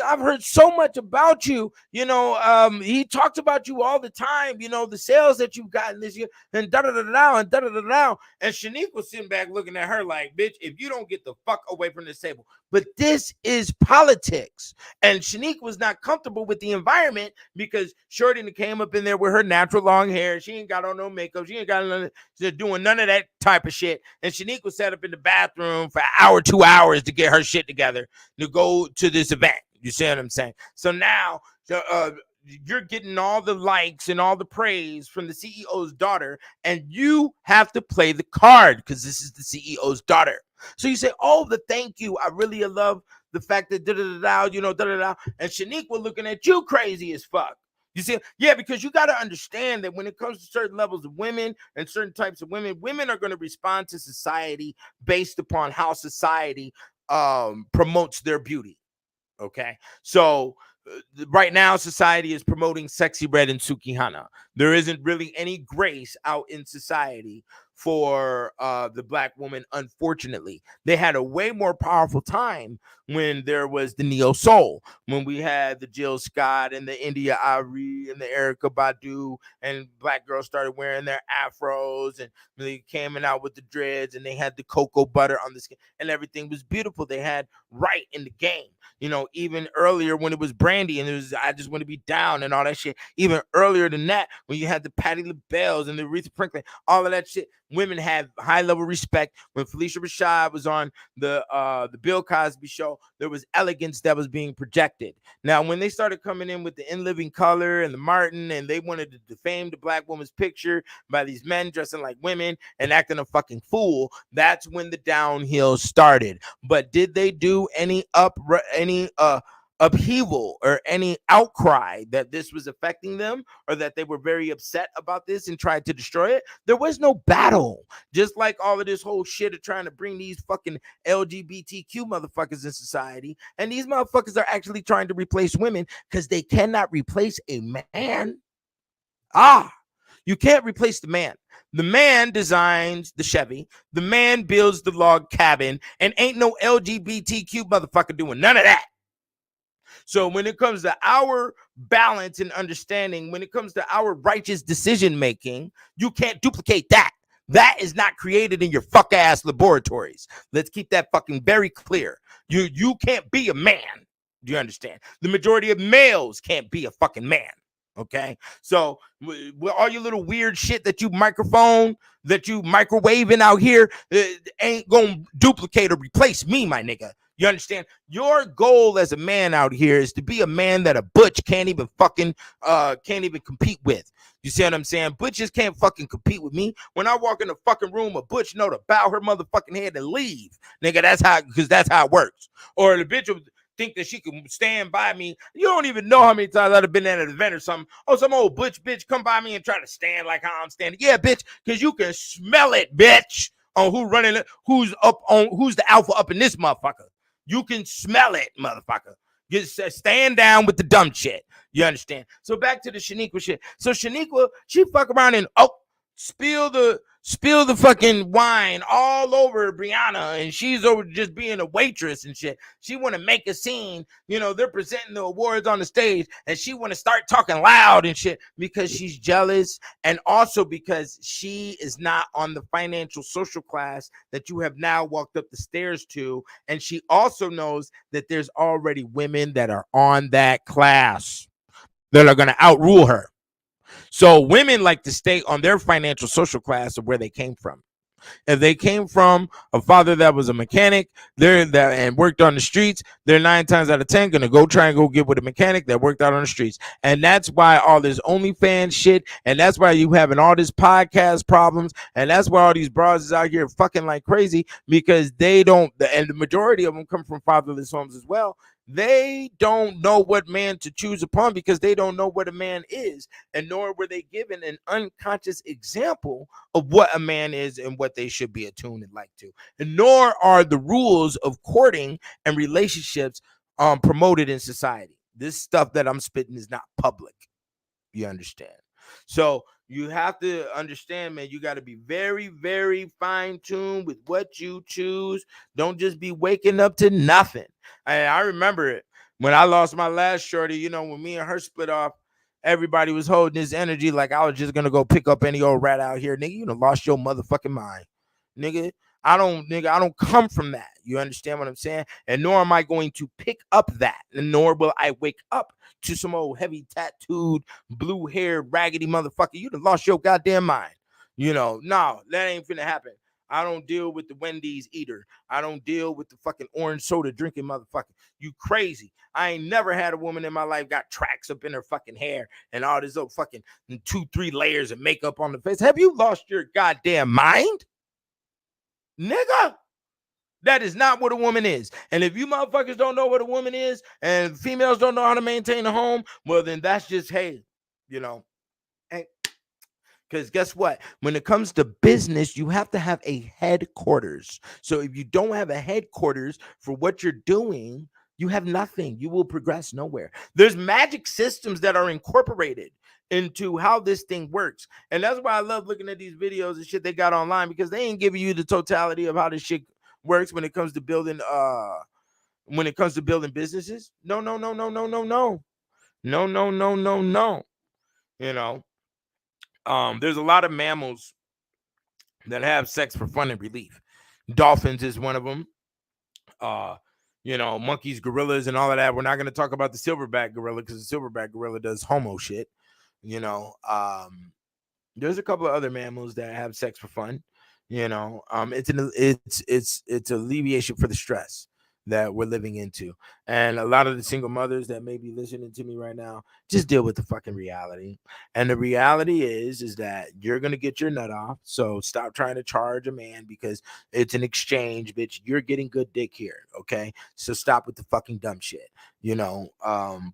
I've heard so much about you. You know, he talks about you all the time. You know, the sales that you've gotten this year and da-da-da-da and da-da-da-da. And Shanique was sitting back looking at her like, bitch, if you don't get the fuck away from this table. But this is politics. And Shanique was not comfortable with the environment because Shorty came up in there with her natural long hair. She ain't got on no makeup. She ain't got doing none of that type of shit. And Shanique was set up in the bathroom for an hour, 2 hours to get her shit together to go to this event. You see what I'm saying? So now you're getting all the likes and all the praise from the CEO's daughter, and you have to play the card because this is the CEO's daughter. So you say, oh, the thank you. I really love the fact that da-da-da-da, you know, da-da-da. And Shanique was looking at you crazy as fuck. You see, yeah, because you got to understand that when it comes to certain levels of women and certain types of women, women are going to respond to society based upon how society promotes their beauty. Okay, so right now society is promoting Sexy Red and Sukihana. There isn't really any grace out in society for the black woman. Unfortunately, they had a way more powerful time when there was the neo soul, when we had the Jill Scott and the India Ari and the Erykah Badu, and black girls started wearing their afros and they came out with the dreads and they had the cocoa butter on the skin and everything was beautiful. They had right in the game. You know, even earlier when it was Brandy and it was I Just Want to Be Down and all that shit. Even earlier than that, when you had the Patti LaBelle's and the Aretha Franklin, all of that shit, women had high level respect. When Felicia Rashad was on the Bill Cosby show, there was elegance that was being projected. Now, when they started coming in with the In Living Color and the Martin, and they wanted to defame the black woman's picture by these men dressing like women and acting a fucking fool, that's when the downhill started. But did they do any upheaval or any outcry that this was affecting them or that they were very upset about this and tried to destroy it? There was no battle. Just like all of this whole shit of trying to bring these fucking LGBTQ motherfuckers in society, and these motherfuckers are actually trying to replace women because they cannot replace a man. You can't replace the man. The man designs the Chevy. The man builds the log cabin, and ain't no LGBTQ motherfucker doing none of that. So when it comes to our balance and understanding, when it comes to our righteous decision making, you can't duplicate that. That is not created in your fuck ass laboratories. Let's keep that fucking very clear. You can't be a man. Do you understand? The majority of males can't be a fucking man. Okay, so with all your little weird shit that you microwaving out here, ain't gonna duplicate or replace me, my nigga. You understand? Your goal as a man out here is to be a man that a butch can't even compete with. You see what I'm saying? Butches can't fucking compete with me. When I walk in the fucking room, a butch know to bow her motherfucking head and leave, nigga. That's how it works. Or the bitch will think that she can stand by me. You don't even know how many times I've been at an event or something. Oh, some old butch bitch come by me and try to stand like how I'm standing. Yeah, bitch, because you can smell it, bitch, on who's the alpha up in this motherfucker. You can smell it, motherfucker. Just stand down with the dumb shit. You understand? So back to the Shaniqua shit. So Shaniqua, she fuck around and spill the spill the fucking wine all over Brianna, and she's over just being a waitress and shit. She want to make a scene. They're presenting the awards on the stage, and she want to start talking loud and shit because she's jealous, and also because she is not on the financial social class that you have now walked up the stairs to, and she also knows that there's already women that are on that class that are going to outrule her. So women like to stay on their financial social class of where they came from. If they came from a father that was a mechanic, and worked on the streets, they're 9 times out of 10 gonna go try and go get with a mechanic that worked out on the streets. And that's why all this OnlyFans shit, and that's why you having all this podcast problems, and that's why all these bras is out here fucking like crazy, because they don't, and the majority of them come from fatherless homes as well. They don't know what man to choose upon because they don't know what a man is, and nor were they given an unconscious example of what a man is and what they should be attuned and like to. And nor are the rules of courting and relationships promoted in society. This stuff that I'm spitting is not public. You understand? So you have to understand, man, you got to be very, very fine-tuned with what you choose. Don't just be waking up to nothing. I remember it when I lost my last shorty, when me and her split off, everybody was holding this energy like I was just going to go pick up any old rat out here. Nigga, you done lost your motherfucking mind. Nigga, I don't come from that. You understand what I'm saying? And nor am I going to pick up that, and nor will I wake up to some old heavy tattooed, blue haired, raggedy motherfucker. You done lost your goddamn mind. No, that ain't finna happen. I don't deal with the Wendy's eater. I don't deal with the fucking orange soda drinking motherfucker. You crazy. I ain't never had a woman in my life got tracks up in her fucking hair and all this old fucking 2-3 layers of makeup on the face. Have you lost your goddamn mind? Nigga, that is not what a woman is. And if you motherfuckers don't know what a woman is and females don't know how to maintain a home, well, then that's just, hey, because guess what? When it comes to business, you have to have a headquarters. So if you don't have a headquarters for what you're doing, you have nothing. You will progress nowhere. There's magic systems that are incorporated into how this thing works. And that's why I love looking at these videos and shit they got online, because they ain't giving you the totality of how this shit works when it comes to building businesses. No. There's a lot of mammals that have sex for fun and relief. Dolphins is one of them. Monkeys, gorillas, and all of that. We're not going to talk about the silverback gorilla because the silverback gorilla does homo shit. There's a couple of other mammals that have sex for fun. It's alleviation for the stress that we're living into. And a lot of the single mothers that may be listening to me right now, just deal with the fucking reality. And the reality is that you're going to get your nut off. So stop trying to charge a man because it's an exchange, bitch. You're getting good dick here. Okay. So stop with the fucking dumb shit.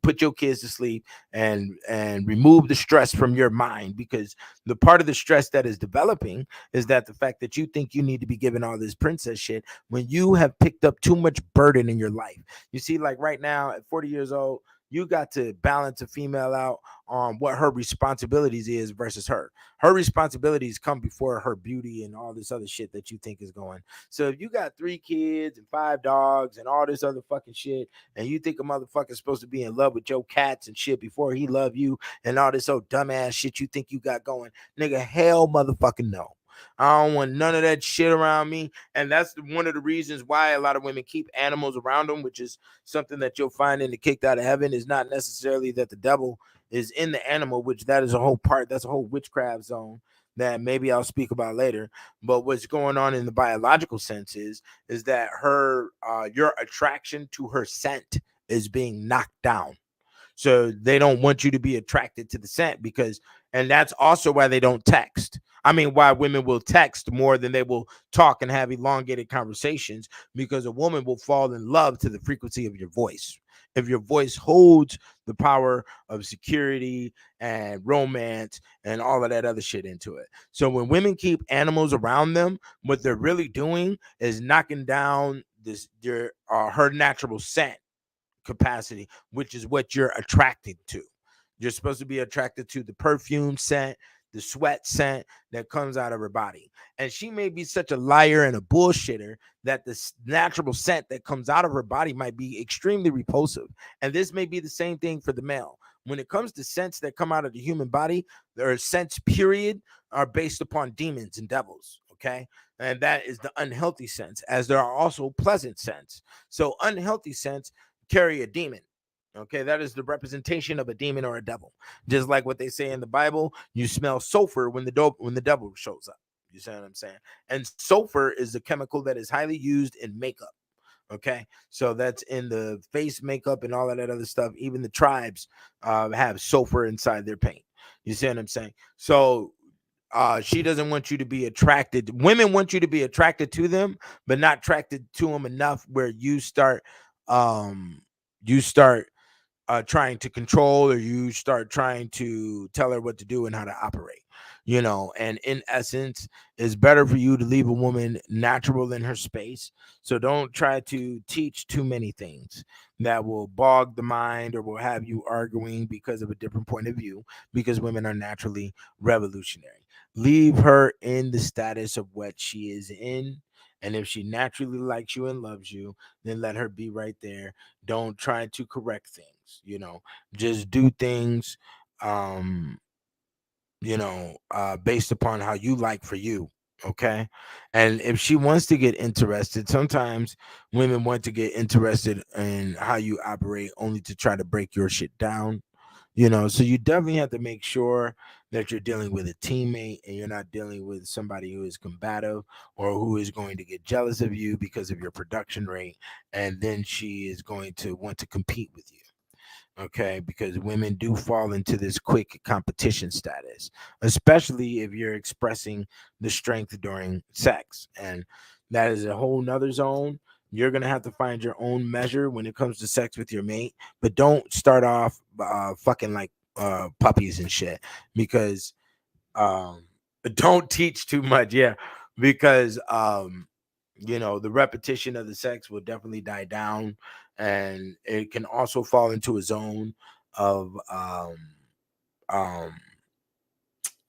Put your kids to sleep and remove the stress from your mind, because the part of the stress that is developing is that the fact that you think you need to be given all this princess shit when you have picked up too much burden in your life. You see, like right now at 40 years old, you got to balance a female out on what her responsibilities is versus her. Her responsibilities come before her beauty and all this other shit that you think is going. So if you got 3 kids and 5 dogs and all this other fucking shit, and you think a motherfucker's supposed to be in love with your cats and shit before he love you and all this old dumbass shit you think you got going, nigga, hell motherfucking no. I don't want none of that shit around me. And that's one of the reasons why a lot of women keep animals around them, which is something that you'll find in the Kicked Out of Heaven. Is not necessarily that the devil is in the animal, which that is a whole part. That's a whole witchcraft zone that maybe I'll speak about later. But what's going on in the biological sense is that your attraction to her scent is being knocked down. So they don't want you to be attracted to the scent and that's also why they don't text. I mean, why women will text more than they will talk and have elongated conversations, because a woman will fall in love to the frequency of your voice. If your voice holds the power of security and romance and all of that other shit into it. So when women keep animals around them, what they're really doing is knocking down her natural scent capacity, which is what you're attracted to. You're supposed to be attracted to the perfume scent, the sweat scent that comes out of her body. And she may be such a liar and a bullshitter that the natural scent that comes out of her body might be extremely repulsive. And this may be the same thing for the male. When it comes to scents that come out of the human body, their scents, period, are based upon demons and devils. Okay. And that is the unhealthy scents, as there are also pleasant scents. So unhealthy scents carry a demon. Okay, that is the representation of a demon or a devil. Just like what they say in the Bible, you smell sulfur when the devil shows up. You see what I'm saying? And sulfur is a chemical that is highly used in makeup. Okay, so that's in the face makeup and all of that other stuff. Even the tribes have sulfur inside their paint. You see what I'm saying? So she doesn't want you to be attracted. Women want you to be attracted to them, but not attracted to them enough where you start trying to control, or you start trying to tell her what to do and how to operate. And in essence, it's better for you to leave a woman natural in her space. So don't try to teach too many things that will bog the mind or will have you arguing because of a different point of view, because women are naturally revolutionary. Leave her in the status of what she is in. And if she naturally likes you and loves you, then let her be right there. Don't try to correct things. Just do things um based upon how you like for you. Okay. And if she wants to get interested, sometimes women want to get interested in how you operate only to try to break your shit down. So you definitely have to make sure that you're dealing with a teammate and you're not dealing with somebody who is combative or who is going to get jealous of you because of your production rate, and then she is going to want to compete with you. Okay, because women do fall into this quick competition status, especially if you're expressing the strength during sex. And that is a whole nother zone. You're gonna have to find your own measure when it comes to sex with your mate, but don't start off fucking like puppies and shit, because um don't teach too much. Yeah, because the repetition of the sex will definitely die down, and it can also fall into a zone of um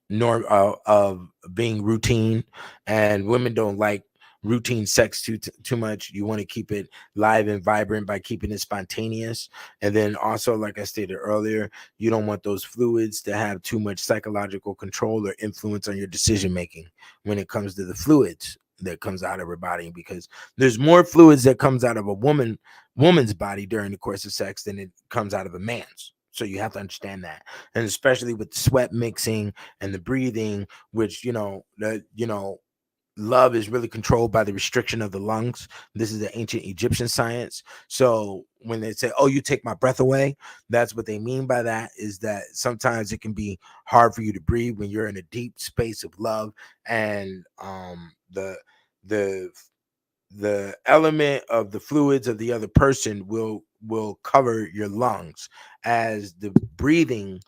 norm of being routine, and women don't like routine sex too much. You want to keep it live and vibrant by keeping it spontaneous. And then also, like I stated earlier, you don't want those fluids to have too much psychological control or influence on your decision making when it comes to the fluids that comes out of her body, because there's more fluids that comes out of a woman's body during the course of sex than it comes out of a man's. So you have to understand that. And especially with the sweat mixing and the breathing, which love is really controlled by the restriction of the lungs. This is the ancient Egyptian science. So when they say, "Oh, you take my breath away," that's what they mean by that, is that sometimes it can be hard for you to breathe when you're in a deep space of love, and the the element of the fluids of the other person will cover your lungs as the breathing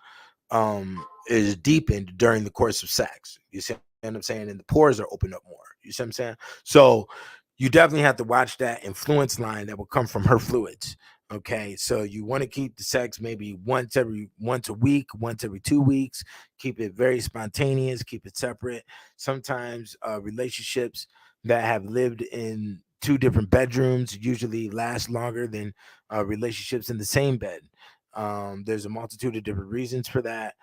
is deepened during the course of sex. You see what I'm saying? And the pores are opened up more. You see what I'm saying? So you definitely have to watch that influence line that will come from her fluids. Okay, so you want to keep the sex maybe once a week, once every 2 weeks. Keep it very spontaneous, keep it separate. Sometimes relationships that have lived in two different bedrooms usually last longer than relationships in the same bed. There's a multitude of different reasons for that.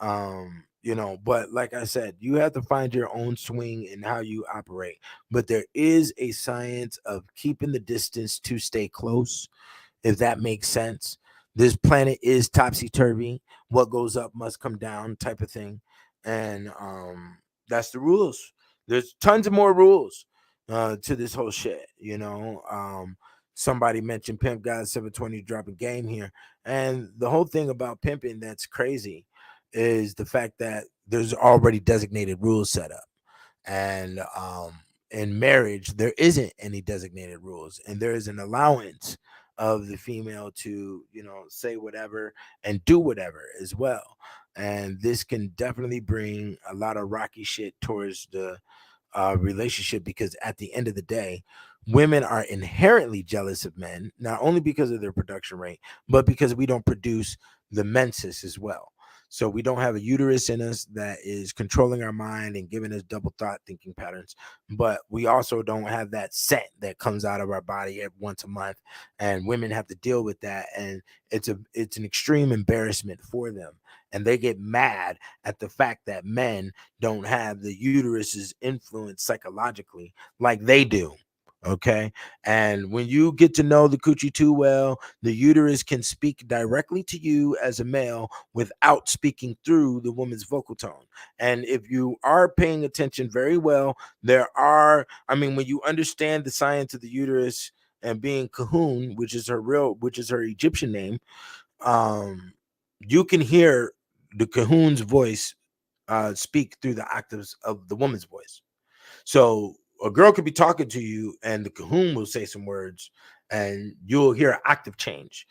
But like I said, you have to find your own swing in how you operate. But there is a science of keeping the distance to stay close, if that makes sense. This planet is topsy-turvy. What goes up must come down, type of thing. And that's the rules. There's tons of more rules to this whole shit. Somebody mentioned Pimp God 720 dropping game here. And the whole thing about pimping that's crazy is the fact that there's already designated rules set up. And in marriage, there isn't any designated rules, and there is an allowance of the female to, say whatever and do whatever as well. And this can definitely bring a lot of rocky shit towards the relationship, because at the end of the day, women are inherently jealous of men, not only because of their production rate, but because we don't produce the menses as well. So we don't have a uterus in us that is controlling our mind and giving us double thought thinking patterns. But we also don't have that scent that comes out of our body once a month. And women have to deal with that. And it's an extreme embarrassment for them. And they get mad at the fact that men don't have the uterus's influence psychologically like they do. Okay. And when you get to know the coochie too well, the uterus can speak directly to you as a male without speaking through the woman's vocal tone. And if you are paying attention very well, when you understand the science of the uterus and being Cahoon, which is her Egyptian name, you can hear the Cahoon's voice speak through the octaves of the woman's voice. So a girl could be talking to you and the Cahoon will say some words and you'll hear an octave change,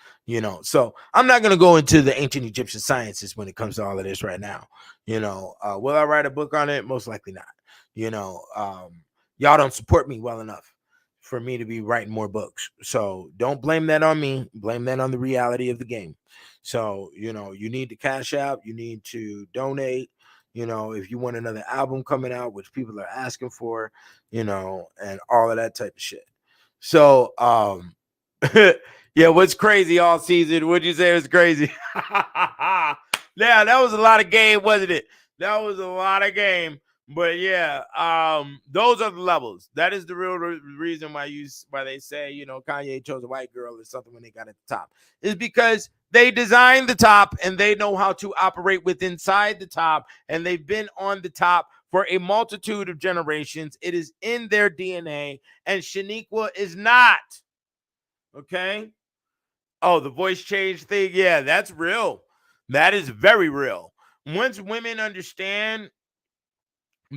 So I'm not going to go into the ancient Egyptian sciences when it comes to all of this right now. Will I write a book on it? Most likely not. Y'all don't support me well enough for me to be writing more books. So don't blame that on me. Blame that on the reality of the game. So, you need to cash out. You need to donate. If you want another album coming out, which people are asking for, and all of that type of shit. So, yeah, what's crazy all season? What'd you say was crazy? Yeah, that was a lot of game, wasn't it? That was a lot of game. But yeah, those are the levels. That is the real reason why they say, Kanye chose a white girl or something when they got at the top. Is because they designed the top and they know how to operate with inside the top, and they've been on the top for a multitude of generations. It is in their DNA, and Shaniqua is not. Okay? Oh, the voice change thing. Yeah, that's real. That is very real. Once women understand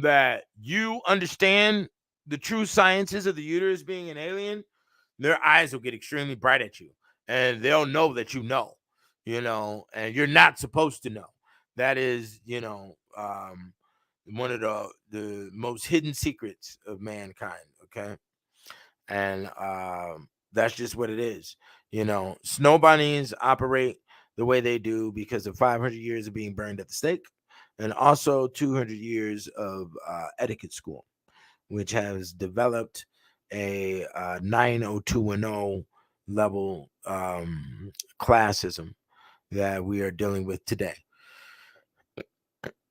that you understand the true sciences of the uterus being an alien, their eyes will get extremely bright at you, and they'll know that and you're not supposed to know. That is, one of the most hidden secrets of mankind. Okay. And that's just what it is. Snow bunnies operate the way they do because of 500 years of being burned at the stake, and also 200 years of etiquette school, which has developed a 90210 level classism that we are dealing with today.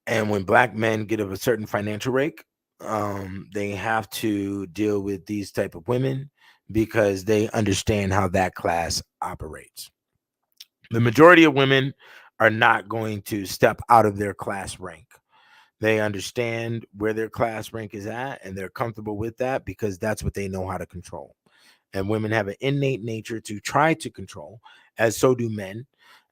And when black men get of a certain financial rake, they have to deal with these type of women because they understand how that class operates. The majority of women are not going to step out of their class rank. They understand where their class rank is at, and they're comfortable with that because that's what they know how to control. And women have an innate nature to try to control, as so do men.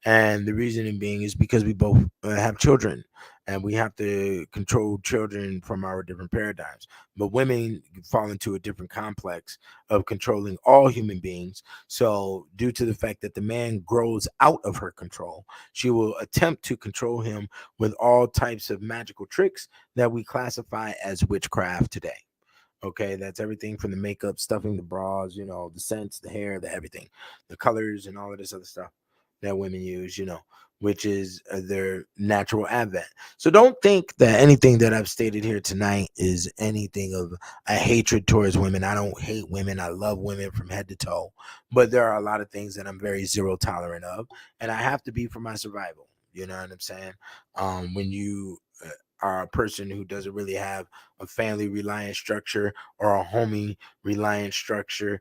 And the reasoning being is because we both have children, and we have to control children from our different paradigms. But women fall into a different complex of controlling all human beings. So due to the fact that the man grows out of her control, she will attempt to control him with all types of magical tricks that we classify as witchcraft today. Okay, that's everything from the makeup, stuffing the bras, the scents, the hair, the everything, the colors, and all of this other stuff that women use, which is their natural advent. So don't think that anything that I've stated here tonight is anything of a hatred towards women. I don't hate women. I love women from head to toe. But there are a lot of things that I'm very zero tolerant of, and I have to be for my survival. You know what I'm saying? When you are a person who doesn't really have a family reliant structure or a homie reliant structure,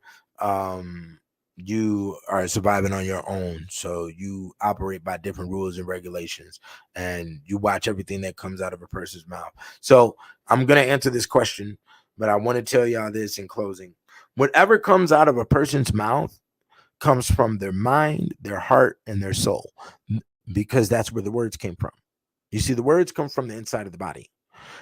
you are surviving on your own. So you operate by different rules and regulations, and you watch everything that comes out of a person's mouth. So I'm going to answer this question, but I want to tell y'all this in closing. Whatever comes out of a person's mouth comes from their mind, their heart, and their soul, because that's where the words came from. You see, the words come from the inside of the body.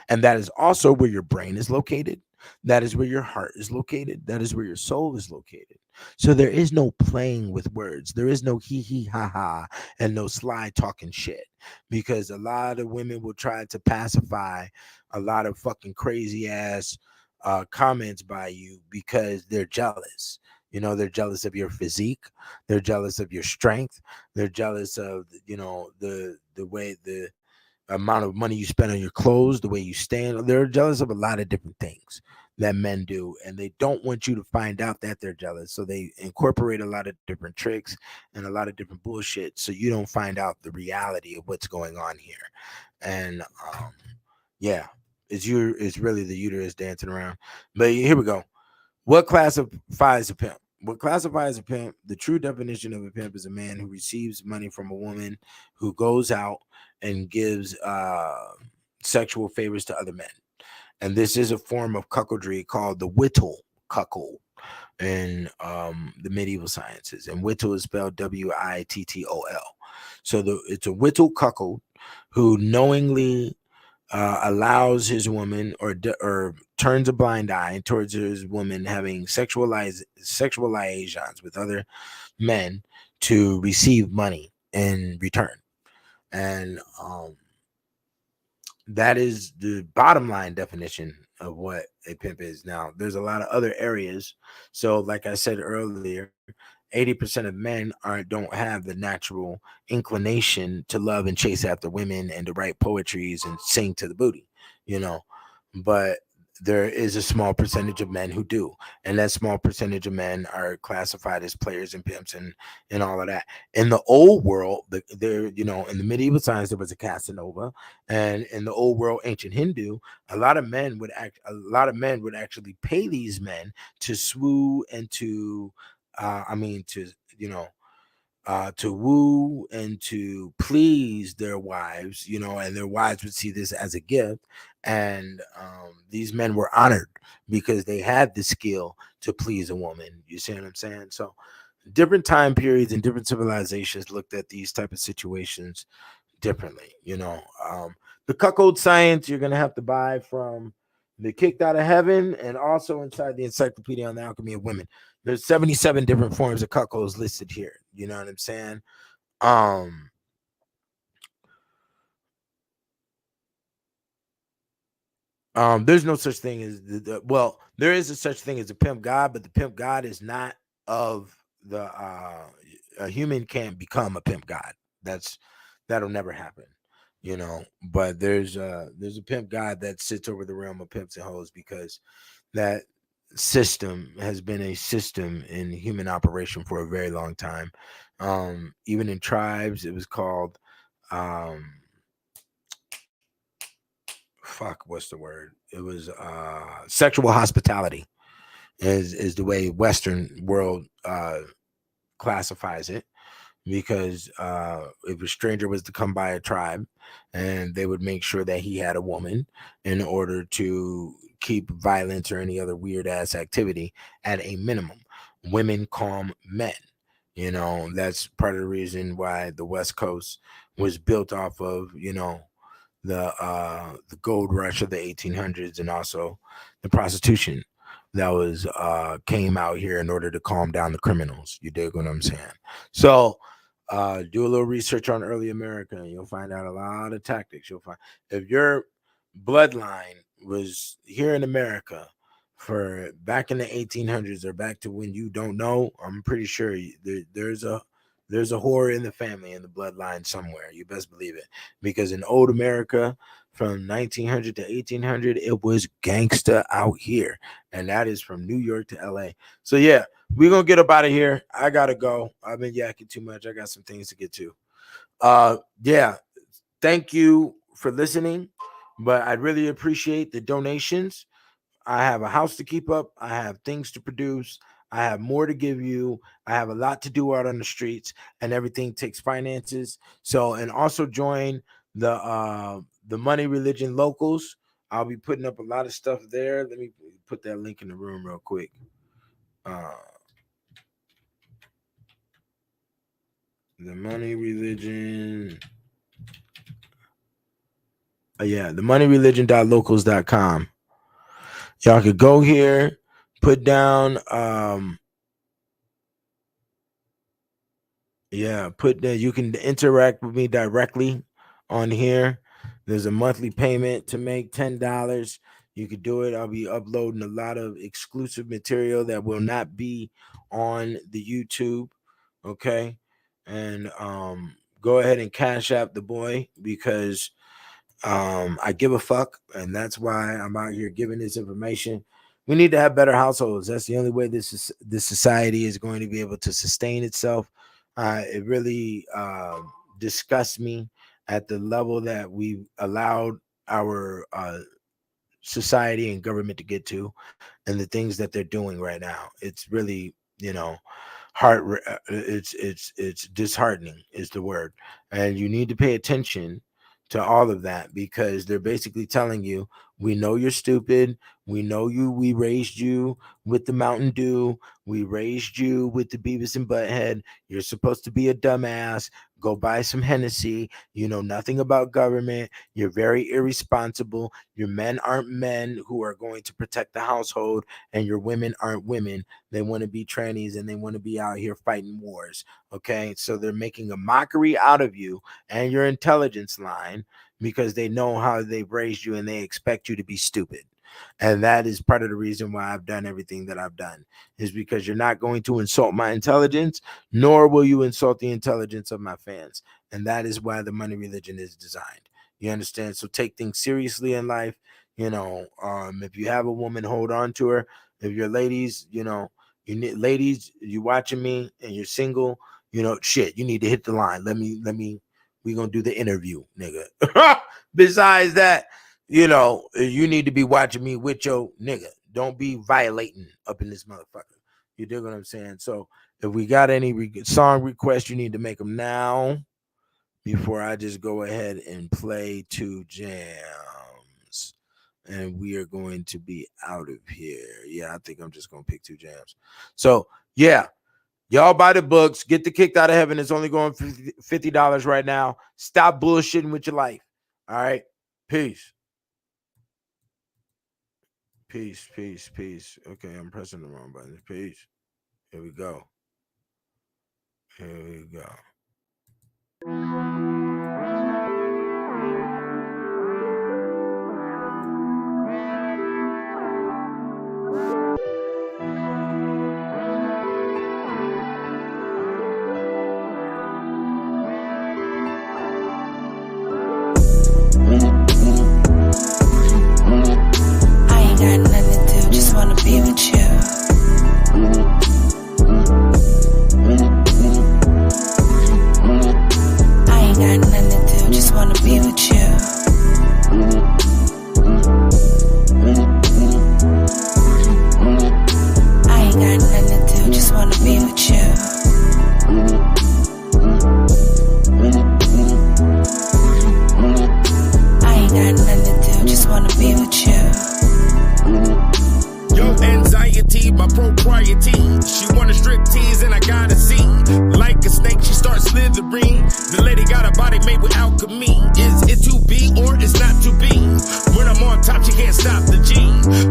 And that is also where your brain is located. That is where your heart is located. That is where your soul is located. So there is no playing with words. There is no hee hee ha ha and no sly talking shit. Because a lot of women will try to pacify a lot of fucking crazy ass comments by you because they're jealous. They're jealous of your physique. They're jealous of your strength. They're jealous of, the way the amount of money you spend on your clothes, the way you stand. They're jealous of a lot of different things that men do, and they don't want you to find out that they're jealous. So they incorporate a lot of different tricks and a lot of different bullshit, so you don't find out the reality of what's going on here. And yeah, it's really the uterus dancing around. But here we go. What classifies a pimp? What classifies a pimp? The true definition of a pimp is a man who receives money from a woman, who goes out and gives sexual favors to other men. And this is a form of cuckoldry called the whittle cuckold in the medieval sciences. And whittle is spelled Wittol. So it's a whittle cuckold who knowingly allows his woman or turns a blind eye towards his woman having sexual liaisons with other men to receive money in return. And that is the bottom line definition of what a pimp is. Now, there's a lot of other areas. So, like I said earlier, 80% of men don't have the natural inclination to love and chase after women and to write poetries and sing to the booty, but there is a small percentage of men who do, and that small percentage of men are classified as players and pimps and all of that. In the old world, in the medieval science, there was a Casanova, and in the old world, ancient Hindu, a lot of men would actually pay these men to swoo and to to woo and to please their wives, and their wives would see this as a gift. And these men were honored because they had the skill to please a woman. You see what I'm saying? So different time periods and different civilizations looked at these type of situations differently. The cuckold science you're going to have to buy from the Kicked Out of Heaven, and also inside the Encyclopedia on the Alchemy of Women. There's 77 different forms of cuckolds listed here. You know what I'm saying? There's no such thing as there is a such thing as a pimp god, but the pimp god is not of the a human can't become a pimp god. That'll never happen. But there's a pimp god that sits over the realm of pimps and hoes, because that system has been a system in human operation for a very long time. Even in tribes, it was called what's the word? It was sexual hospitality is the way Western world classifies it. Because if a stranger was to come by a tribe, and they would make sure that he had a woman in order to keep violence or any other weird ass activity at a minimum. Women calm men. That's part of the reason why the West Coast was built off of, the gold rush of the 1800s, and also the prostitution that was came out here in order to calm down the criminals. You dig what I'm saying? So do a little research on early America, and you'll find out a lot of tactics. You'll find if your bloodline was here in America for back in the 1800s, or back to when you don't know, I'm pretty sure there's a whore in the family, in the bloodline somewhere. You best believe it, because in old America from 1900 to 1800, it was gangsta out here, and that is from New York to LA. So yeah, we're gonna get up out of here. I gotta go. I've been yakking too much. I got some things to get to. Yeah, thank you for listening, but I really appreciate the donations. I have a house to keep up. I have things to produce. I have more to give you. I have a lot to do out on the streets, and everything takes finances. So, and also join the Money Religion Locals. I'll be putting up a lot of stuff there. Let me put that link in the room real quick. The Money Religion. The moneyreligion.locals.com. Y'all could go here, put down put that you can interact with me directly on here. There's a monthly payment to make $10. You could do it. I'll be uploading a lot of exclusive material that will not be on the YouTube. Okay. And go ahead and cash app the boy, because I give a fuck, and that's why I'm out here giving this information. We need to have better households. That's the only way this society is going to be able to sustain itself. It really disgusts me at the level that we've allowed our society and government to get to, and the things that they're doing right now. It's really, it's disheartening is the word. And you need to pay attention to all of that, because they're basically telling you, we know you're stupid. We know you. We raised you with the Mountain Dew. We raised you with the Beavis and Butthead. You're supposed to be a dumbass. Go buy some Hennessy. You know nothing about government. You're very irresponsible. Your men aren't men who are going to protect the household, and your women aren't women. They want to be trannies, and they want to be out here fighting wars. Okay, so they're making a mockery out of you and your intelligence line, because they know how they've raised you and they expect you to be stupid. And that is part of the reason why I've done everything that I've done, is because you're not going to insult my intelligence, nor will you insult the intelligence of my fans. And that is why the money religion is designed. You understand? So take things seriously in life. If you have a woman, hold on to her. If you're ladies, ladies, you watching me and you're single, shit, you need to hit the line. We gonna do the interview, nigga. Besides that, you need to be watching me with your nigga. Don't be violating up in this motherfucker. You dig what I'm saying? So if we got any song requests, you need to make them now, before I just go ahead and play 2 jams. And we are going to be out of here. Yeah, I think I'm just going to pick 2 jams. So, yeah. Y'all buy the books. Get the Kicked Out of Heaven. It's only going for $50 right now. Stop bullshitting with your life. All right? Peace. Peace, peace, peace. Okay, I'm pressing the wrong button. Peace. Here we go. Here we go. Be with you. I ain't got nothing to do, just wanna be with you. I ain't got nothing to do, just wanna be with you. I ain't got nothing to do, just wanna be with you. Anxiety, my propriety. She wanna strip tease and I gotta see. Like a snake, she starts slithering. The lady got a body made with alchemy. Is it to be or it's not to be? When I'm on top, she can't stop the G.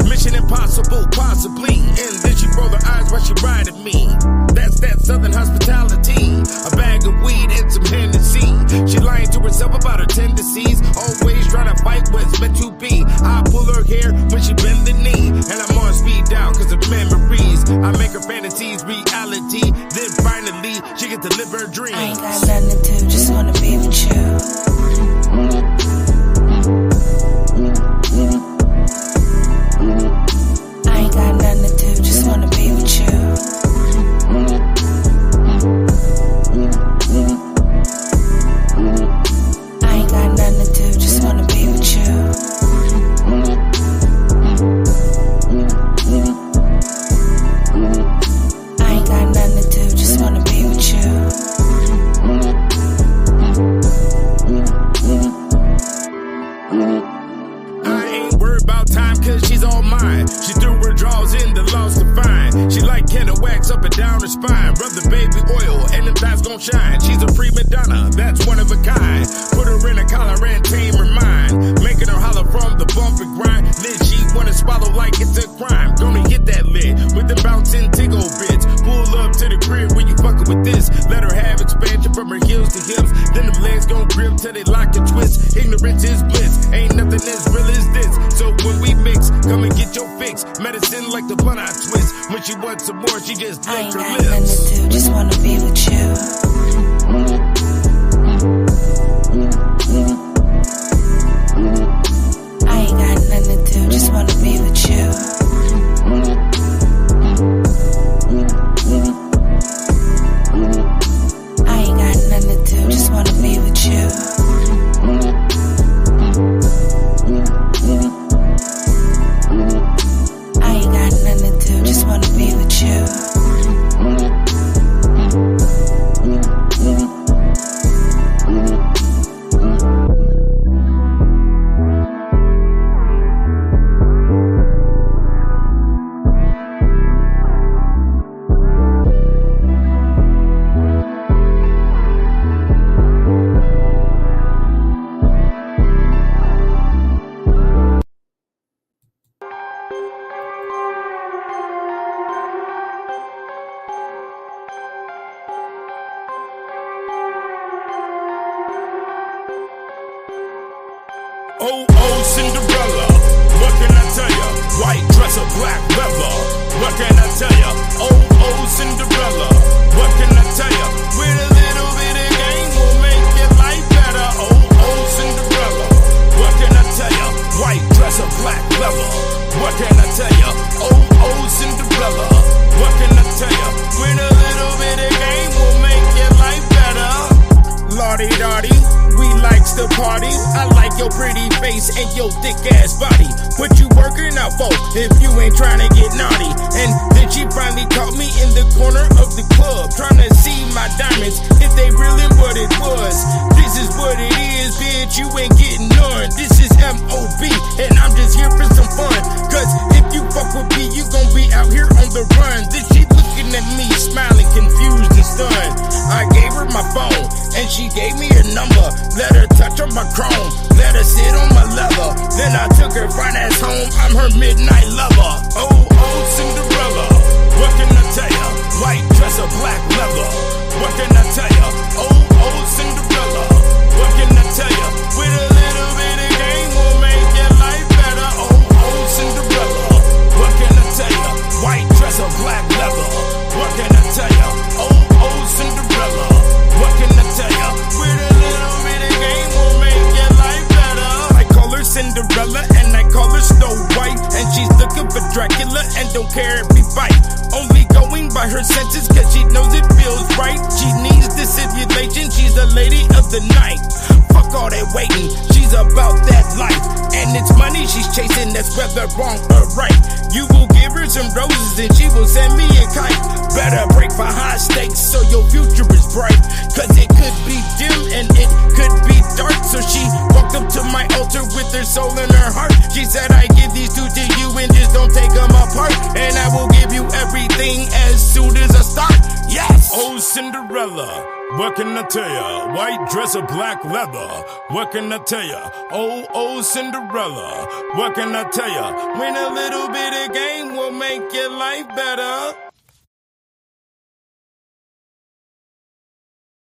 Mission impossible, possibly. And then she roll her eyes while she riding me. That's that southern hospitality. A bag of weed and some Hennessy. She lying to herself about her tendencies. Always trying to fight what's meant to be. I pull her hair when she bend the knee. And I'm on speed down cause of memories. I make her fantasies reality. Then finally she get to live her dreams. I ain't got nothing to do, just wanna be with you. I ain't got nothing to do, just wanna be with you. I ain't got nothing to do, just wanna be with you. I ain't got nothing to do, just wanna be with you. I ain't worried about time cause she's all mine. She threw her drawers in the lost to find. She like Kenna wax up and down her spine. Rub the baby oil and them thighs gon' shine. She's a prima donna, that's one of a kind. Put her in a collar and tame her mind. Making her holler from the bump and grind. Then she wanna swallow like it's a crime. Gonna get that lit with the bouncing tickle bits. Pull up to the crib when you fuckin' with this. Let her have expansion from her heels to hips. Then them legs gon' grip till they lock and twist. Ignorance is bliss, ain't nothing as real as this. So when we mix, get your fix. Medicine like the blunt I twist. When she wants some more, she just I lick ain't her got nothing lips. to do, just wanna be with you. I ain't got nothing to do, just wanna be with you. I ain't got nothing to do, just wanna be with you. I ain't got nothing to do, just wanna be with you. Oh, oh, Cinderella, what can I tell ya? White dress of black leather, what can I tell ya? Oh, oh, Cinderella, what can I tell ya? With a little bit of game, we'll make your life better. Oh, oh, Cinderella, what can I tell ya? White dress of black leather, what can I tell ya? Oh, oh, Cinderella, what can I tell ya? With a little bit of game, we'll make your life better. Lordy-dotty, we likes to party. I like your pretty face and your thick ass body. What you working out for if you ain't trying to get naughty? And then she finally caught me in the corner of the club, trying to see my diamonds, if they really what it was. This is what it is, bitch, you ain't getting none. This is M.O.B. and I'm just here for some fun. Cause if you fuck with me, you gon' be out here on the run. Then she looking at me, smiling, confused and stunned. I gave her my phone, and she gave me her number. Let her touch on my chrome, let her sit on my leather. Then I took her fine ass home, I'm her midnight lover. Oh, oh, Cinderella, what can I tell ya? White dress of black leather, what can I tell ya? Oh, oh, Cinderella, what can I tell ya? With a little bit of game, we'll make your life better. Oh, oh, Cinderella, what can I tell ya? White dress of black leather, what can I tell ya? Oh, oh, Cinderella, what can I tell ya? With a little bit of game, we'll make your life better. I call her Cinderella and I call her Snow White, and she's looking for Dracula and don't care if we fight. Only going by her senses cause she knows it feels right. She needs the simulation, she's the lady of the night. Fuck all that waiting, she's about that life. And it's money she's chasing, that's whether wrong or right. You will give her some roses and she will send me a kite. Better break for high stakes so your future is bright. Cause it could be dim and it could be dark. So she walked up to my altar with her soul in her heart. She said, I give these two to you and just don't take them apart. And I will give you everything as soon as I start. Yes! Oh, Cinderella, what can I tell ya? White dress of black leather, what can I tell ya? Oh, oh, Cinderella, what can I tell ya? When a little bit of game will make your life better.